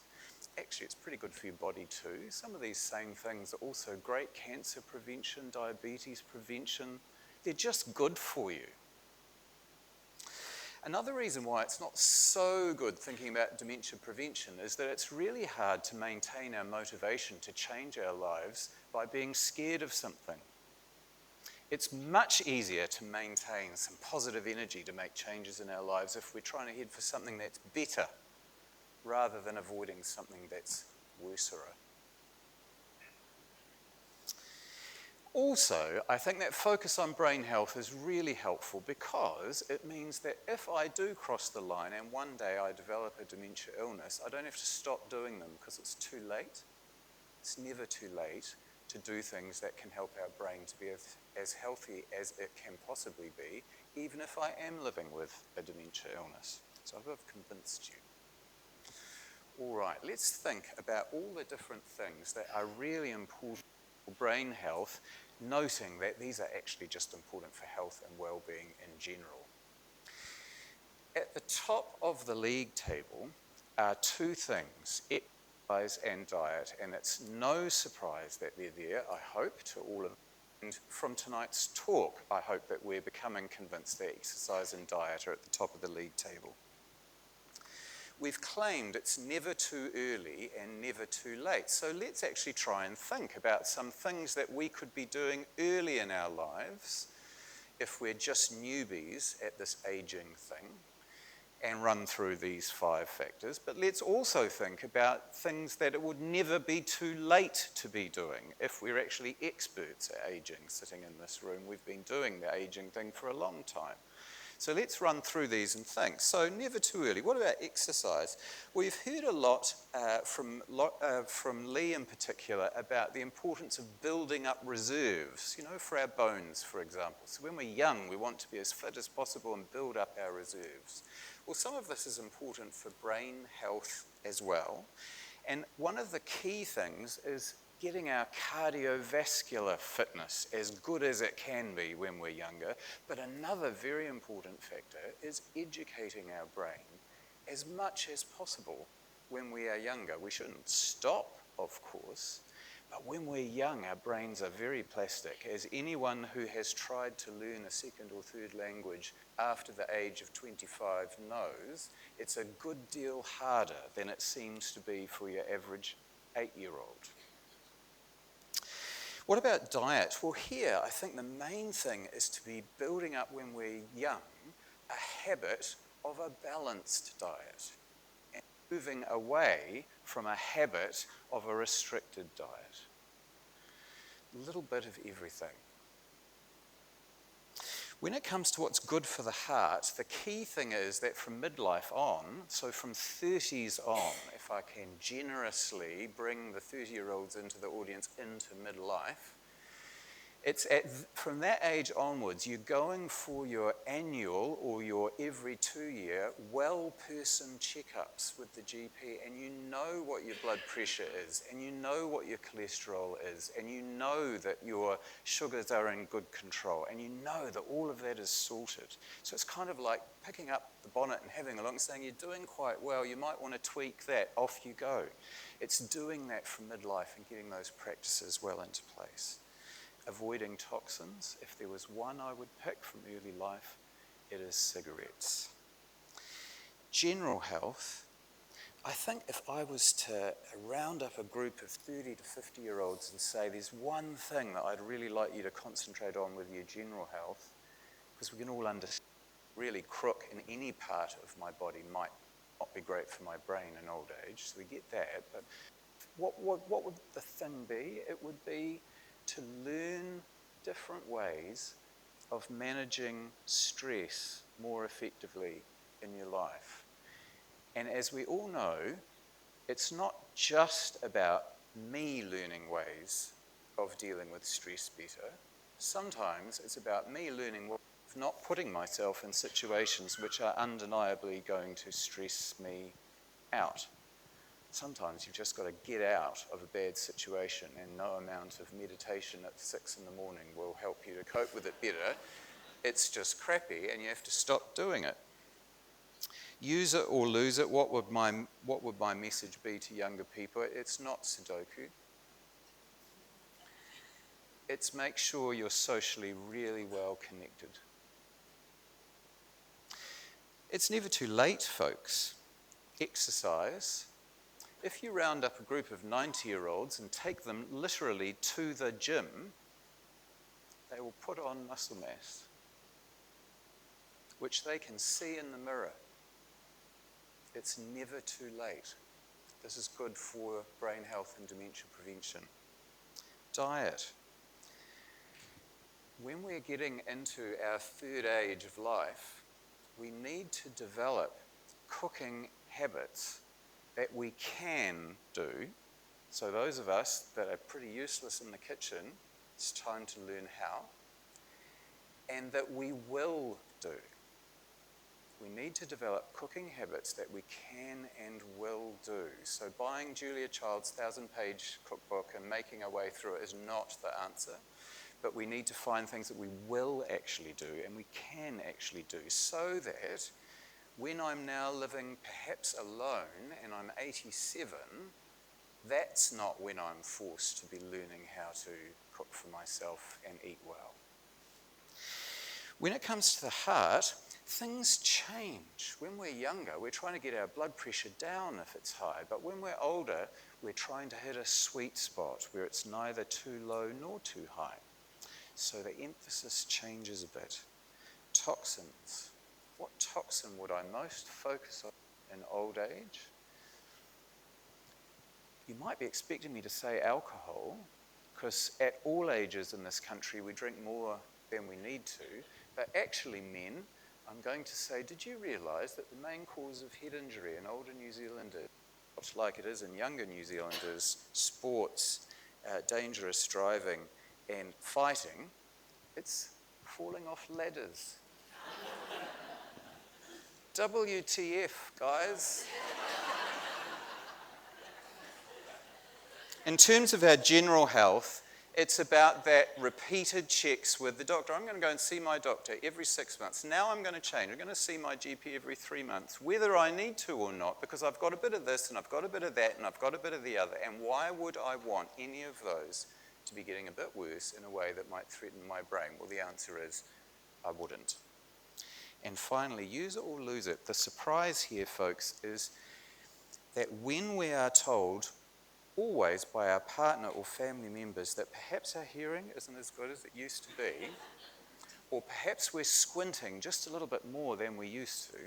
Actually, it's pretty good for your body too. Some of these same things are also great. Cancer prevention, diabetes prevention, they're just good for you. Another reason why it's not so good thinking about dementia prevention is that it's really hard to maintain our motivation to change our lives by being scared of something. It's much easier to maintain some positive energy to make changes in our lives if we're trying to head for something that's better rather than avoiding something that's worser. Also, I think that focus on brain health is really helpful because it means that if I do cross the line and one day I develop a dementia illness, I don't have to stop doing them because it's too late. It's never too late to do things that can help our brain to be as healthy as it can possibly be, even if I am living with a dementia illness. So I hope I've convinced you. All right, let's think about all the different things that are really important for brain health, noting that these are actually just important for health and well-being in general. At the top of the league table are two things, exercise and diet, and it's no surprise that they're there, I hope, to all of you. And from tonight's talk, I hope that we're becoming convinced that exercise and diet are at the top of the league table. We've claimed it's never too early and never too late. So let's actually try and think about some things that we could be doing early in our lives if we're just newbies at this aging thing, and run through these 5 factors. But let's also think about things that it would never be too late to be doing if we're actually experts at aging. Sitting in this room, we've been doing the aging thing for a long time. So let's run through these and think. So never too early. What about exercise? We've heard a lot from Lee in particular about the importance of building up reserves, for our bones, for example. So when we're young, we want to be as fit as possible and build up our reserves. Well, some of this is important for brain health as well. And one of the key things is getting our cardiovascular fitness as good as it can be when we're younger. But another very important factor is educating our brain as much as possible when we are younger. We shouldn't stop, of course, but when we're young, our brains are very plastic. As anyone who has tried to learn a second or third language after the age of 25 knows, it's a good deal harder than it seems to be for your average 8-year-old. What about diet? Well, here I think the main thing is to be building up when we're young a habit of a balanced diet and moving away from a habit of a restricted diet. A little bit of everything. When it comes to what's good for the heart, the key thing is that from midlife on, so from 30s on, if I can generously bring the 30-year-olds into the audience into midlife, from that age onwards, you're going for your annual or your every 2-year well-person checkups with the GP, and you know what your blood pressure is, and you know what your cholesterol is, and you know that your sugars are in good control, and you know that all of that is sorted. So it's kind of like picking up the bonnet and having a look and saying, you're doing quite well, you might want to tweak that, off you go. It's doing that from midlife and getting those practices well into place. Avoiding toxins. If there was one I would pick from early life, it is cigarettes. General health. I think if I was to round up a group of 30 to 50-year-olds and say there's one thing that I'd really like you to concentrate on with your general health, because we can all understand really crook in any part of my body might not be great for my brain in old age, so we get that. But what would the thing be? It would be to learn different ways of managing stress more effectively in your life. And as we all know, it's not just about me learning ways of dealing with stress better. Sometimes it's about me learning ways of not putting myself in situations which are undeniably going to stress me out. Sometimes you've just got to get out of a bad situation, and no amount of meditation at 6 in the morning will help you to cope with it better. It's just crappy, and you have to stop doing it. Use it or lose it. What would my message be to younger people? It's not Sudoku. It's make sure you're socially really well connected. It's never too late, folks. Exercise. If you round up a group of 90-year-olds and take them literally to the gym, they will put on muscle mass, which they can see in the mirror. It's never too late. This is good for brain health and dementia prevention. Diet. When we're getting into our third age of life, we need to develop cooking habits that we can do So those of us that are pretty useless in the kitchen, it's time to learn how, and that we will do. We need to develop cooking habits that we can and will do. So buying Julia Child's 1,000-page cookbook and making our way through it is not the answer. But we need to find things that we will actually do and we can actually do, so that when I'm now living perhaps alone and I'm 87, that's not when I'm forced to be learning how to cook for myself and eat well. When it comes to the heart, things change. When we're younger, we're trying to get our blood pressure down if it's high, but when we're older, we're trying to hit a sweet spot where it's neither too low nor too high. So the emphasis changes a bit. Toxins. What toxin would I most focus on in old age? You might be expecting me to say alcohol, because at all ages in this country we drink more than we need to, but actually men, I'm going to say, did you realise that the main cause of head injury in older New Zealanders, much like it is in younger New Zealanders, sports, dangerous driving and fighting, it's falling off ladders. WTF, guys. In terms of our general health, it's about that repeated checks with the doctor. I'm going to go and see my doctor every 6 months. Now I'm going to change. I'm going to see my GP every 3 months, whether I need to or not, because I've got a bit of this and I've got a bit of that and I've got a bit of the other. And why would I want any of those to be getting a bit worse in a way that might threaten my brain? Well, the answer is I wouldn't. And finally, use it or lose it. The surprise here, folks, is that when we are told always by our partner or family members that perhaps our hearing isn't as good as it used to be, or perhaps we're squinting just a little bit more than we used to,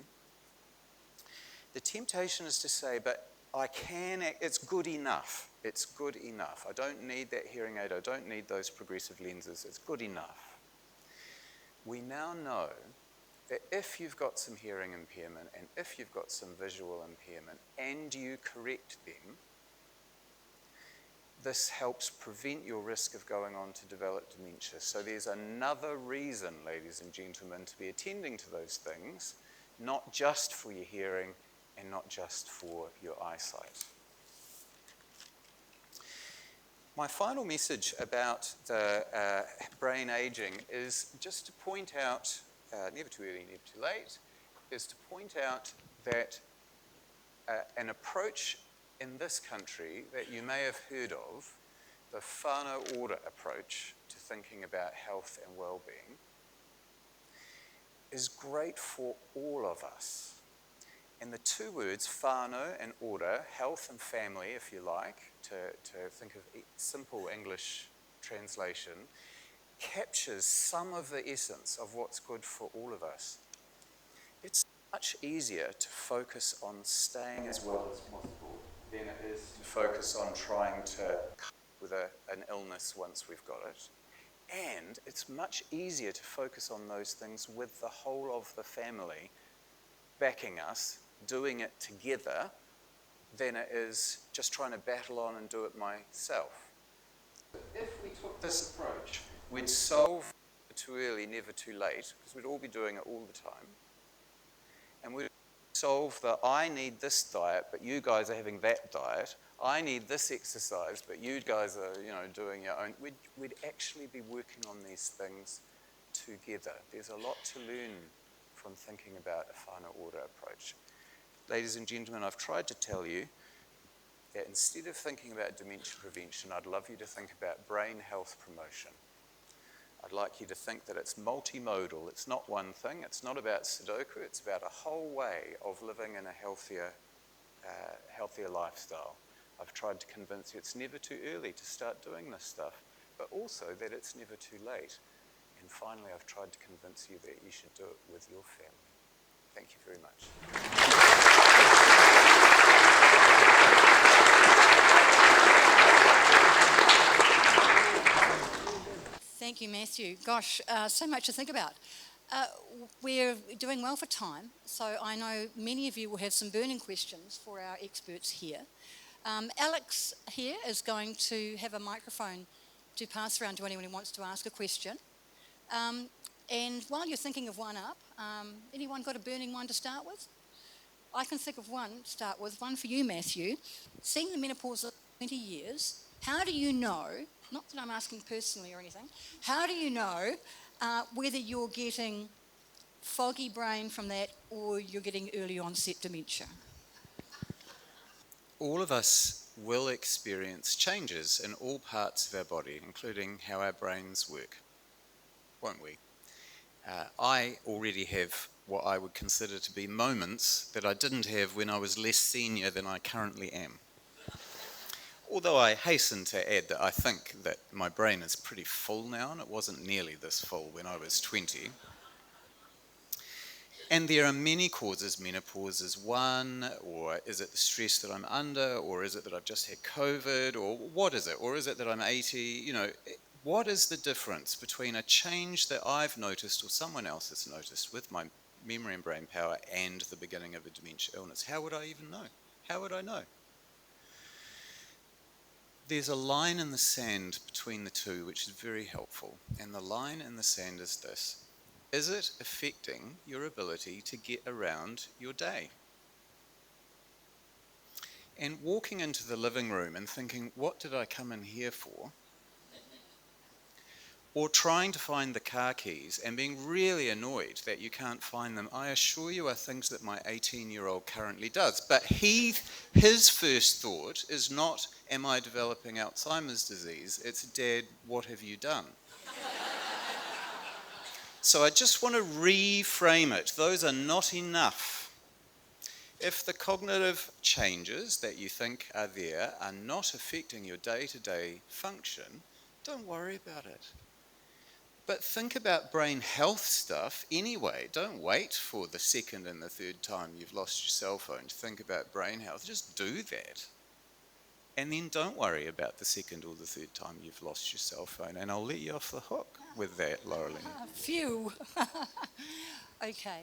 the temptation is to say, but I can, it's good enough. It's good enough. I don't need that hearing aid. I don't need those progressive lenses. It's good enough. We now know that if you've got some hearing impairment and if you've got some visual impairment and you correct them, this helps prevent your risk of going on to develop dementia. So there's another reason, ladies and gentlemen, to be attending to those things, not just for your hearing and not just for your eyesight. My final message about the brain aging is just to point out, never too early, never too late, is to point out that an approach in this country that you may have heard of, the whānau ora approach to thinking about health and well-being, is great for all of us. And the two words, whānau and ora, health and family, if you like, to think of simple English translation, captures some of the essence of what's good for all of us. It's much easier to focus on staying as well as possible than it is to focus on trying to cope with an illness once we've got it. And it's much easier to focus on those things with the whole of the family backing us, doing it together, than it is just trying to battle on and do it myself. If we took this approach, we'd solve too early, never too late, because we'd all be doing it all the time. And we'd solve the I need this diet, but you guys are having that diet. I need this exercise, but you guys are, doing your own. We'd actually be working on these things together. There's a lot to learn from thinking about a whānau ora approach. Ladies and gentlemen, I've tried to tell you that instead of thinking about dementia prevention, I'd love you to think about brain health promotion. I'd like you to think that it's multimodal. It's not one thing. It's not about Sudoku. It's about a whole way of living in a healthier lifestyle. I've tried to convince you it's never too early to start doing this stuff, but also that it's never too late. And finally, I've tried to convince you that you should do it with your family. Thank you very much. Thank you, Matthew. Gosh, so much to think about. We're doing well for time, so I know many of you will have some burning questions for our experts here. Alex here is going to have a microphone to pass around to anyone who wants to ask a question. And while you're thinking of one up, anyone got a burning one to start with? I can think of one to start with, one for you, Matthew. Seeing the menopause of 20 years, how do you know, not that I'm asking personally or anything, how do you know whether you're getting foggy brain from that or you're getting early onset dementia? All of us will experience changes in all parts of our body, including how our brains work, won't we? I already have what I would consider to be moments that I didn't have when I was less senior than I currently am. Although I hasten to add that I think that my brain is pretty full now, and it wasn't nearly this full when I was 20. And there are many causes. Menopause is one, or is it the stress that I'm under, or is it that I've just had COVID, or what is it? Or is it that I'm 80? You know, what is the difference between a change that I've noticed or someone else has noticed with my memory and brain power and the beginning of a dementia illness? How would I even know? How would I know? There's a line in the sand between the two which is very helpful, and the line in the sand is this. Is it affecting your ability to get around your day? And walking into the living room and thinking, what did I come in here for? Or trying to find the car keys and being really annoyed that you can't find them, I assure you are things that my 18-year-old currently does. But his first thought is not, am I developing Alzheimer's disease? It's, Dad, what have you done? So I just want to reframe it. Those are not enough. If the cognitive changes that you think are there are not affecting your day-to-day function, don't worry about it. But think about brain health stuff anyway. Don't wait for the second and the third time you've lost your cell phone to think about brain health. Just do that. And then don't worry about the second or the third time you've lost your cell phone. And I'll let you off the hook with that, Laureline. Phew. Okay,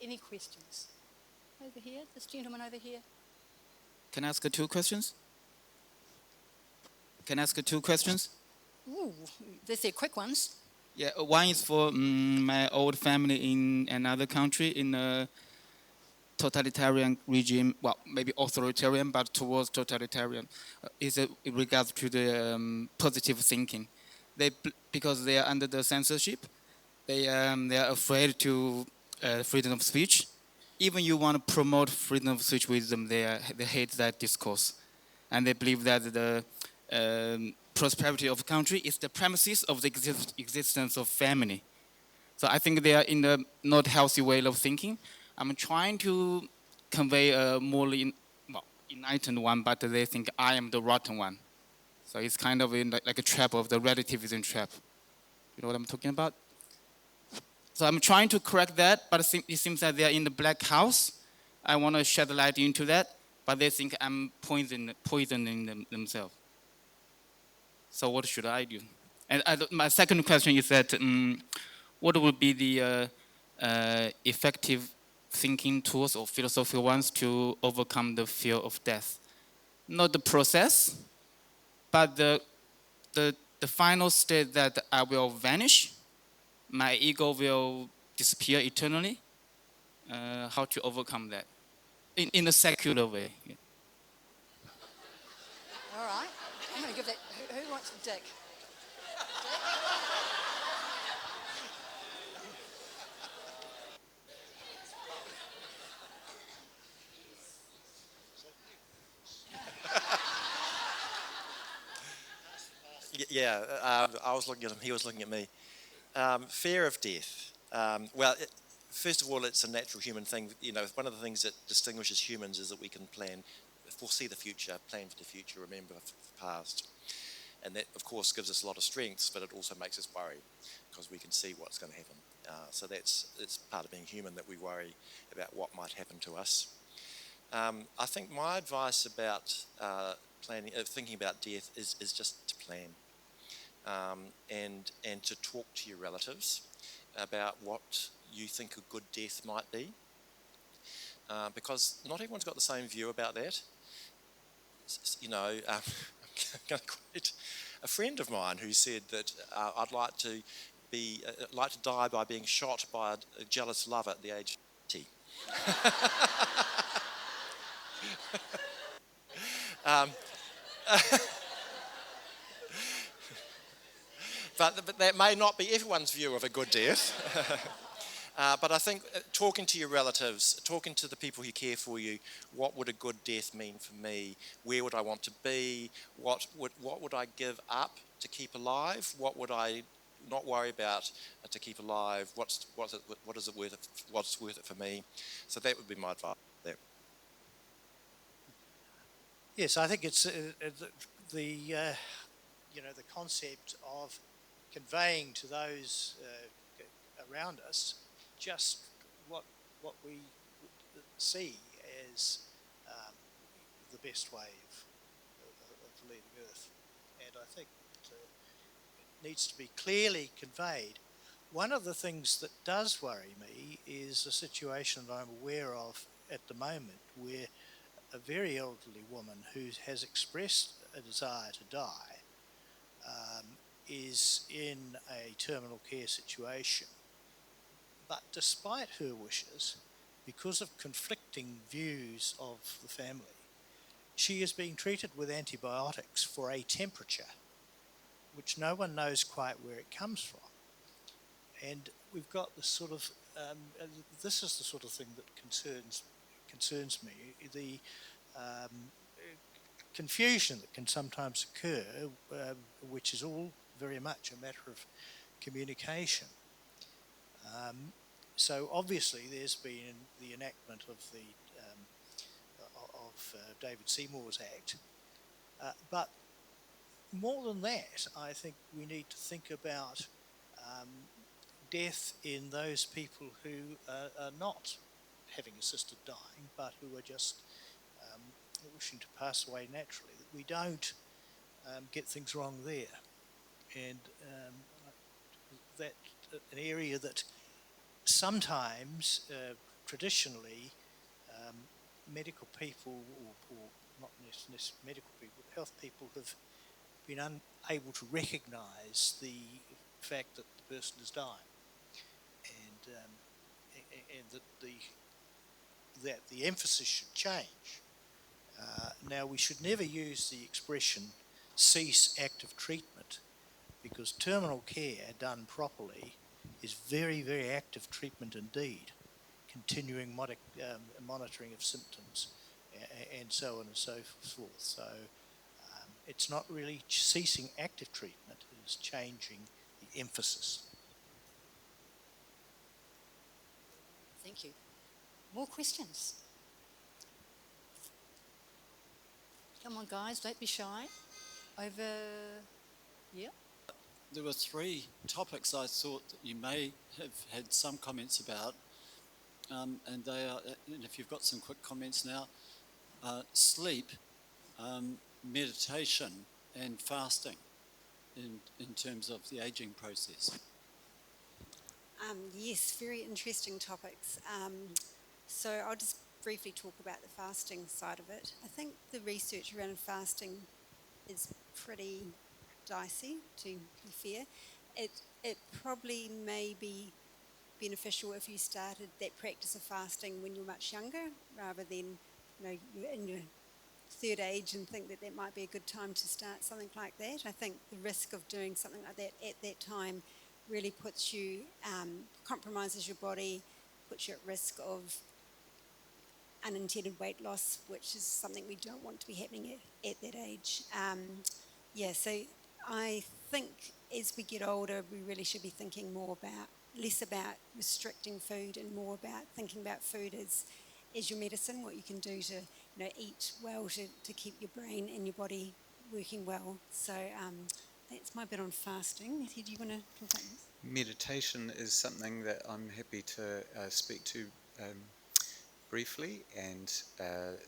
any questions? Over here, this gentleman over here. Can I ask two questions? Ooh, They're quick ones. Yeah, one is for my old family in another country in a totalitarian regime, well, maybe authoritarian, but towards totalitarian. Is it in regards to the positive thinking? Because they are under the censorship, they are afraid to freedom of speech. Even you want to promote freedom of speech with them, they hate that discourse. And they believe that the prosperity of the country is the premises of the existence of family. So I think they are in a not healthy way of thinking. I'm trying to convey a more enlightened one, but they think I am the rotten one. So it's kind of like a trap of the relativism trap. You know what I'm talking about? So I'm trying to correct that, but it seems that they are in the black house. I want to shed light into that, but they think I'm poisoning themselves. So what should I do? And my second question is that what would be the effective thinking tools or philosophical ones to overcome the fear of death? Not the process, but the final state that I will vanish, my ego will disappear eternally. How to overcome that in a secular way? Yeah. All right, I'm going to give that. Who wants Dick? Yeah, I was looking at him, he was looking at me. Fear of death. First of all, it's a natural human thing. You know, one of the things that distinguishes humans is that we can foresee the future, plan for the future, remember the past. And that, of course, gives us a lot of strengths, but it also makes us worry because we can see what's going to happen. So it's part of being human that we worry about what might happen to us. I think my advice about thinking about death is just to plan and to talk to your relatives about what you think a good death might be, because not everyone's got the same view about that. you know, I'm going to quote a friend of mine who said that I'd like to die by being shot by a jealous lover at the age of 80. But that may not be everyone's view of a good death. But I think talking to your relatives, talking to the people who care for you, what would a good death mean for me? Where would I want to be? What would I give up to keep alive? What would I not worry about to keep alive? What's worth it for me? So that would be my advice there. Yes, I think it's the concept of conveying to those around us just what we see as the best way of leaving Earth, and I think it needs to be clearly conveyed. One of the things that does worry me is a situation that I'm aware of at the moment where a very elderly woman who has expressed a desire to die is in a terminal care situation. But despite her wishes, because of conflicting views of the family, she is being treated with antibiotics for a temperature, which no one knows quite where it comes from. And we've got this sort of, this is the sort of thing that concerns me, the confusion that can sometimes occur, which is all very much a matter of communication. So obviously there's been the enactment of the David Seymour's Act, but more than that, I think we need to think about death in those people who are not having assisted dying, but who are just wishing to pass away naturally, that we don't get things wrong there. And that an area that sometimes, traditionally, medical people, or not necessarily medical people, health people have been unable to recognise the fact that the person is dying, and that the emphasis should change. Now, we should never use the expression cease active treatment, because terminal care done properly is very, very active treatment indeed, continuing monitoring of symptoms and so on and so forth. So it's not really ceasing active treatment, it is changing the emphasis. Thank you. More questions? Come on, guys, don't be shy. Over here. There were three topics I thought that you may have had some comments about, and they are, and if you've got some quick comments now, sleep, meditation, and fasting in terms of the aging process. Yes, very interesting topics. So I'll just briefly talk about the fasting side of it. I think the research around fasting is pretty dicey, to be fair. It probably may be beneficial if you started that practice of fasting when you're much younger, rather than you're in your third age and think that might be a good time to start something like that. I think the risk of doing something like that at that time really puts you, compromises your body, puts you at risk of unintended weight loss, which is something we don't want to be happening at that age. So I think as we get older, we really should be thinking less about restricting food and more about thinking about food as your medicine, what you can do to eat well to keep your brain and your body working well. So that's my bit on fasting. Matthew, do you want to continue? Meditation is something that I'm happy to speak to briefly, and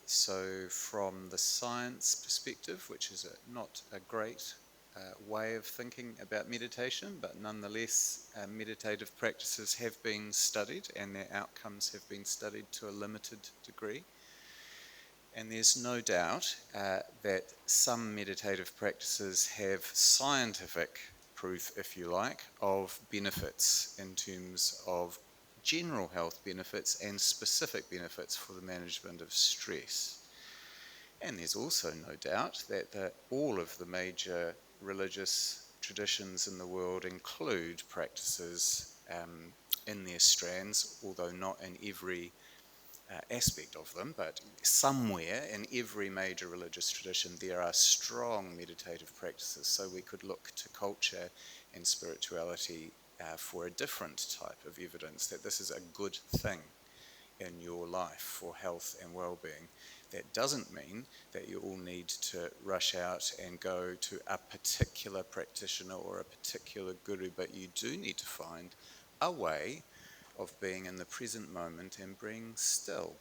so from the science perspective, which is not a great way of thinking about meditation, but nonetheless meditative practices have been studied and their outcomes have been studied to a limited degree. And there's no doubt that some meditative practices have scientific proof, if you like, of benefits in terms of general health benefits and specific benefits for the management of stress. And there's also no doubt that all of the major religious traditions in the world include practices in their strands, although not in every aspect of them, but somewhere in every major religious tradition there are strong meditative practices. So we could look to culture and spirituality for a different type of evidence that this is a good thing in your life for health and well-being. That doesn't mean that you all need to rush out and go to a particular practitioner or a particular guru, but you do need to find a way of being in the present moment and being still.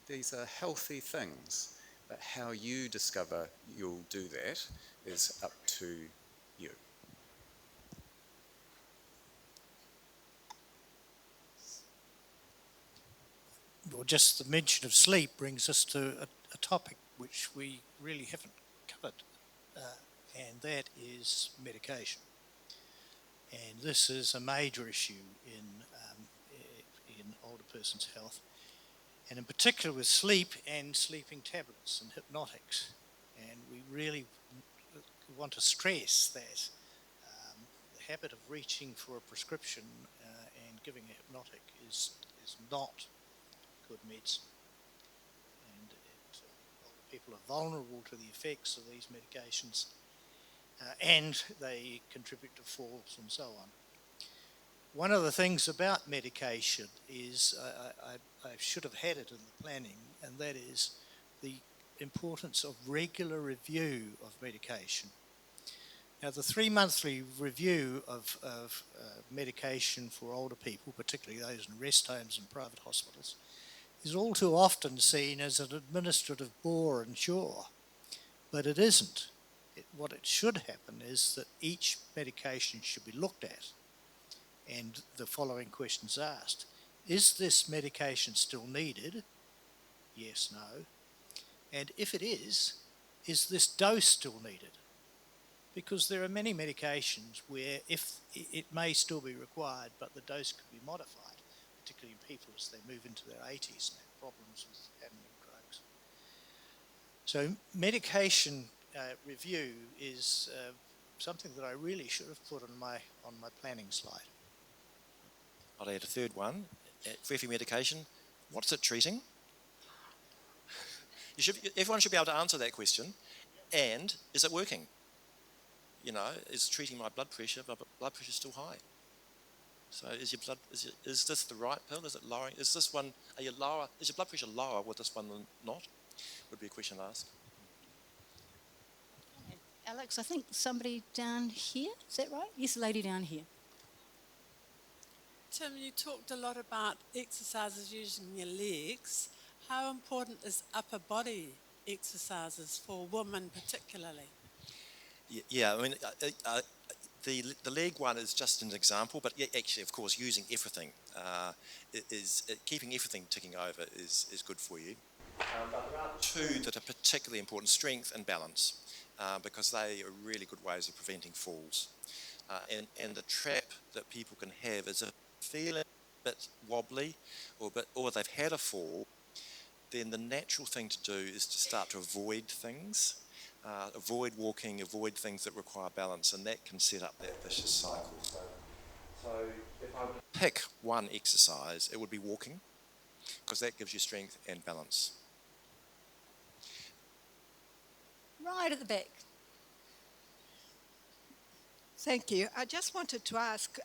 These are healthy things, but how you discover you'll do that is up to you. Well, just the mention of sleep brings us to a topic which we really haven't covered, and that is medication. And this is a major issue in older person's health, and in particular with sleep and sleeping tablets and hypnotics. And we really want to stress that the habit of reaching for a prescription and giving a hypnotic is not good medicine. And older people are vulnerable to the effects of these medications, and they contribute to falls and so on. One of the things about medication is, I should have had it in the planning, and that is the importance of regular review of medication. Now, the 3-monthly review of medication for older people, particularly those in rest homes and private hospitals, is all too often seen as an administrative bore and chore, but it isn't. What it should happen is that each medication should be looked at and the following questions asked. Is this medication still needed? Yes, no. And if it is this dose still needed? Because there are many medications where if it may still be required, but the dose could be modified, particularly in people as they move into their 80s and have problems with handling drugs. So medication review is something that I really should have put on my planning slide. I'll add a third one. For every medication, what's it treating? Everyone should be able to answer that question. And is it working? You know, is treating my blood pressure, but blood pressure is still high. So is this the right pill? Is it lowering? Is this one, is your blood pressure lower with this one than not? Would be a question to ask. Alex, I think somebody down here, is that right? Yes, a lady down here. Tim, you talked a lot about exercises using your legs. How important is upper body exercises for women particularly? Yeah, I mean, the leg one is just an example, but actually, of course, using everything keeping everything ticking over is good for you. But there are two that are particularly important: strength and balance, because they are really good ways of preventing falls. And the trap that people can have is if they feel a bit wobbly or they've had a fall, then the natural thing to do is to start to avoid things. Avoid walking, avoid things that require balance, and that can set up that vicious cycle. So if I were to pick one exercise, it would be walking, because that gives you strength and balance. Right at the back. Thank you. I just wanted to ask,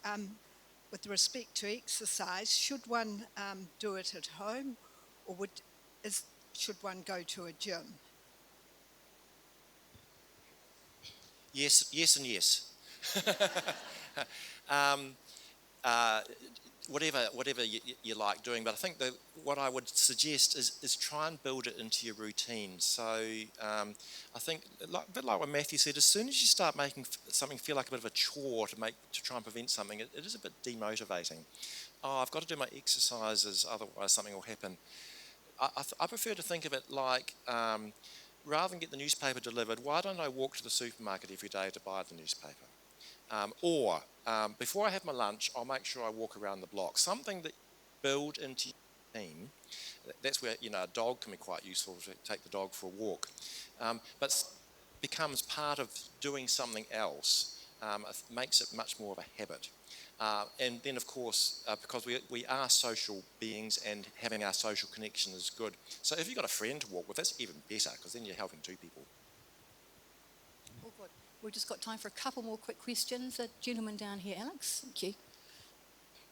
with respect to exercise, should one do it at home, or should one go to a gym? Yes, and yes. Whatever you like doing, but I think that what I would suggest is try and build it into your routine. So I think, a bit like what Matthew said, as soon as you start making something feel like a bit of a chore to try and prevent something, it is a bit demotivating. Oh, I've got to do my exercises, otherwise something will happen. I prefer to think of it like, rather than get the newspaper delivered, why don't I walk to the supermarket every day to buy the newspaper? Or before I have my lunch, I'll make sure I walk around the block. Something that build into your team. That's where, a dog can be quite useful to take the dog for a walk. But becomes part of doing something else, makes it much more of a habit. And then, of course, because we are social beings and having our social connection is good. So if you've got a friend to walk with, that's even better, because then you're helping two people. All good. We've just got time for a couple more quick questions. A gentleman down here, Alex. Thank you.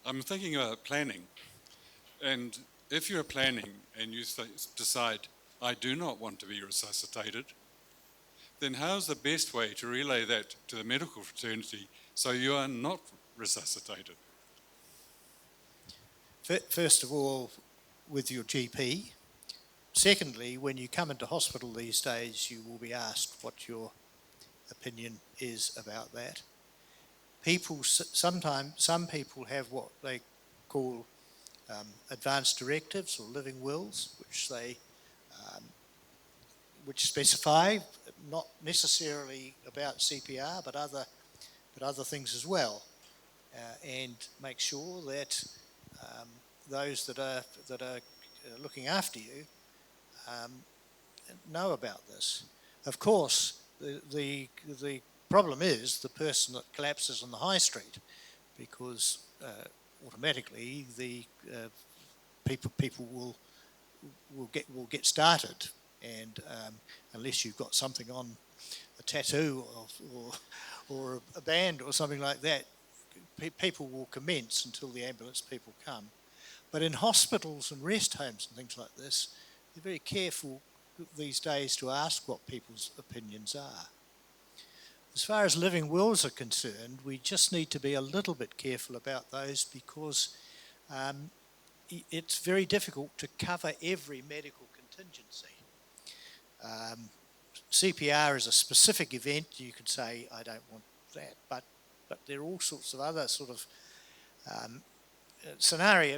I'm thinking about planning. And if you're planning and you decide, I do not want to be resuscitated, then how's the best way to relay that to the medical fraternity so you are not resuscitated? First of all, with your GP. Secondly, when you come into hospital these days, you will be asked what your opinion is about that. Some people have what they call advanced directives or living wills, which specify not necessarily about CPR, but other things as well, and make sure that those that are looking after you know about this. Of course, the problem is the person that collapses on the high street, because automatically the people will get started, and unless you've got something on a tattoo or a band or something like that, people will commence until the ambulance people come. But in hospitals and rest homes and things like this, they're very careful these days to ask what people's opinions are. As far as living wills are concerned, we just need to be a little bit careful about those, because it's very difficult to cover every medical contingency. CPR is a specific event. You could say, I don't want that, but there are all sorts of other sort of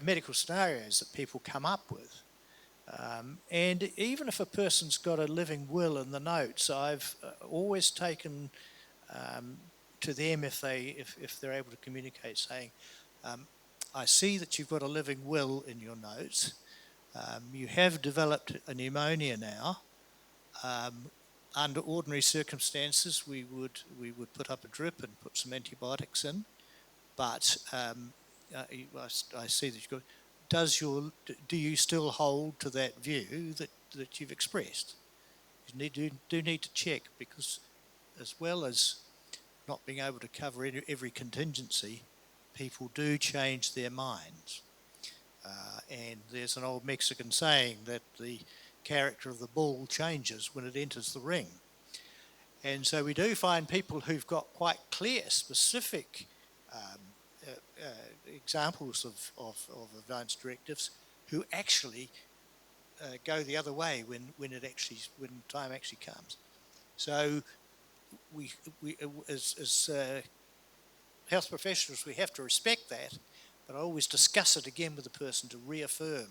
medical scenarios that people come up with. And even if a person's got a living will in the notes, I've always taken to them, if they're able to communicate, saying, I see that you've got a living will in your notes. You have developed a pneumonia now. Under ordinary circumstances, we would put up a drip and put some antibiotics in, but I see that you've got. Do you still hold to that view that you've expressed? You do need to check, because as well as not being able to cover every contingency, people do change their minds. And there's an old Mexican saying that the character of the bull changes when it enters the ring. And so we do find people who've got quite clear, specific examples of advanced directives who actually go the other way when time actually comes. So we as health professionals, we have to respect that, but I always discuss it again with the person to reaffirm.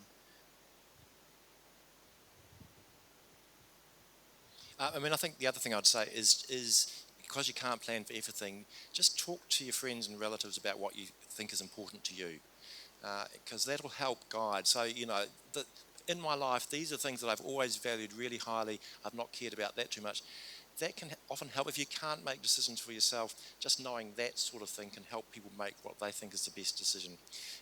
I think the other thing I'd say is because you can't plan for everything, just talk to your friends and relatives about what you think is important to you, because that'll help guide. So, in my life, these are things that I've always valued really highly. I've not cared about that too much. That can often help. If you can't make decisions for yourself, just knowing that sort of thing can help people make what they think is the best decision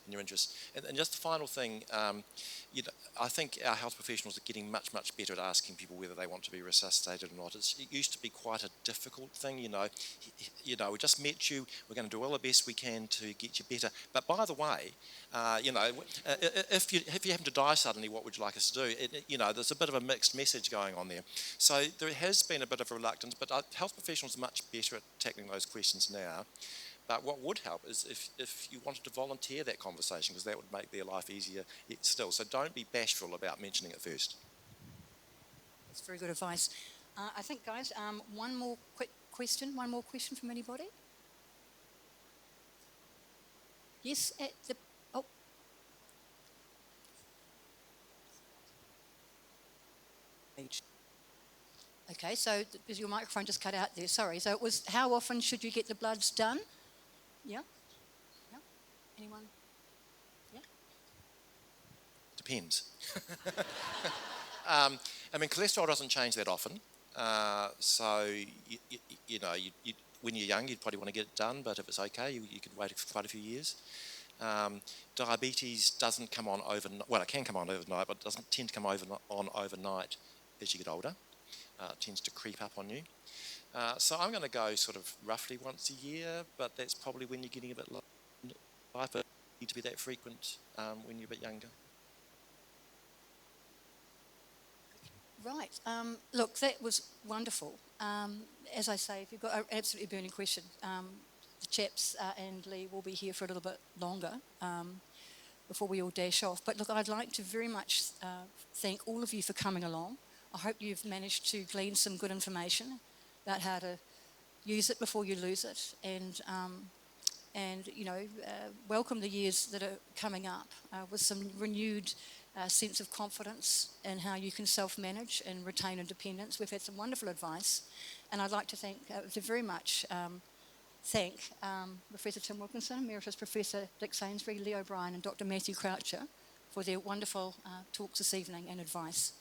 in your interest. And just the final thing, I think our health professionals are getting much, much better at asking people whether they want to be resuscitated or not. It used to be quite a difficult thing, we just met you, we're going to do all the best we can to get you better. But by the way, if you happen to die suddenly, what would you like us to do? There's a bit of a mixed message going on there. So there has been a bit of a reluctance, but health professionals are much better at tackling those questions now. But what would help is if you wanted to volunteer that conversation, because that would make their life easier still. So don't be bashful about mentioning it first. That's very good advice. I think, guys, one more question from anybody? Yes, at the... Oh. Okay, so your microphone just cut out there, sorry. So it was, how often should you get the bloods done? Yeah? Yeah? Anyone? Yeah? Depends. I mean, cholesterol doesn't change that often. So, when you're young, you'd probably want to get it done, but if it's okay, you could wait quite a few years. Diabetes doesn't come on overnight. Well, it can come on overnight, but it doesn't tend to come on overnight as you get older. It tends to creep up on you. So I'm going to go sort of roughly once a year, but that's probably when you're getting a bit low in life. But it doesn't need to be that frequent when you're a bit younger. Right. Look, that was wonderful. As I say, if you've got an absolutely burning question, the chaps and Lee will be here for a little bit longer before we all dash off. But look, I'd like to very much thank all of you for coming along. I hope you've managed to glean some good information about how to use it before you lose it, and welcome the years that are coming up with some renewed sense of confidence in how you can self-manage and retain independence. We've had some wonderful advice, and I'd like to very much thank Professor Tim Wilkinson, Emeritus Professor Dick Sainsbury, Lee O'Brien and Dr. Matthew Croucher for their wonderful talks this evening and advice.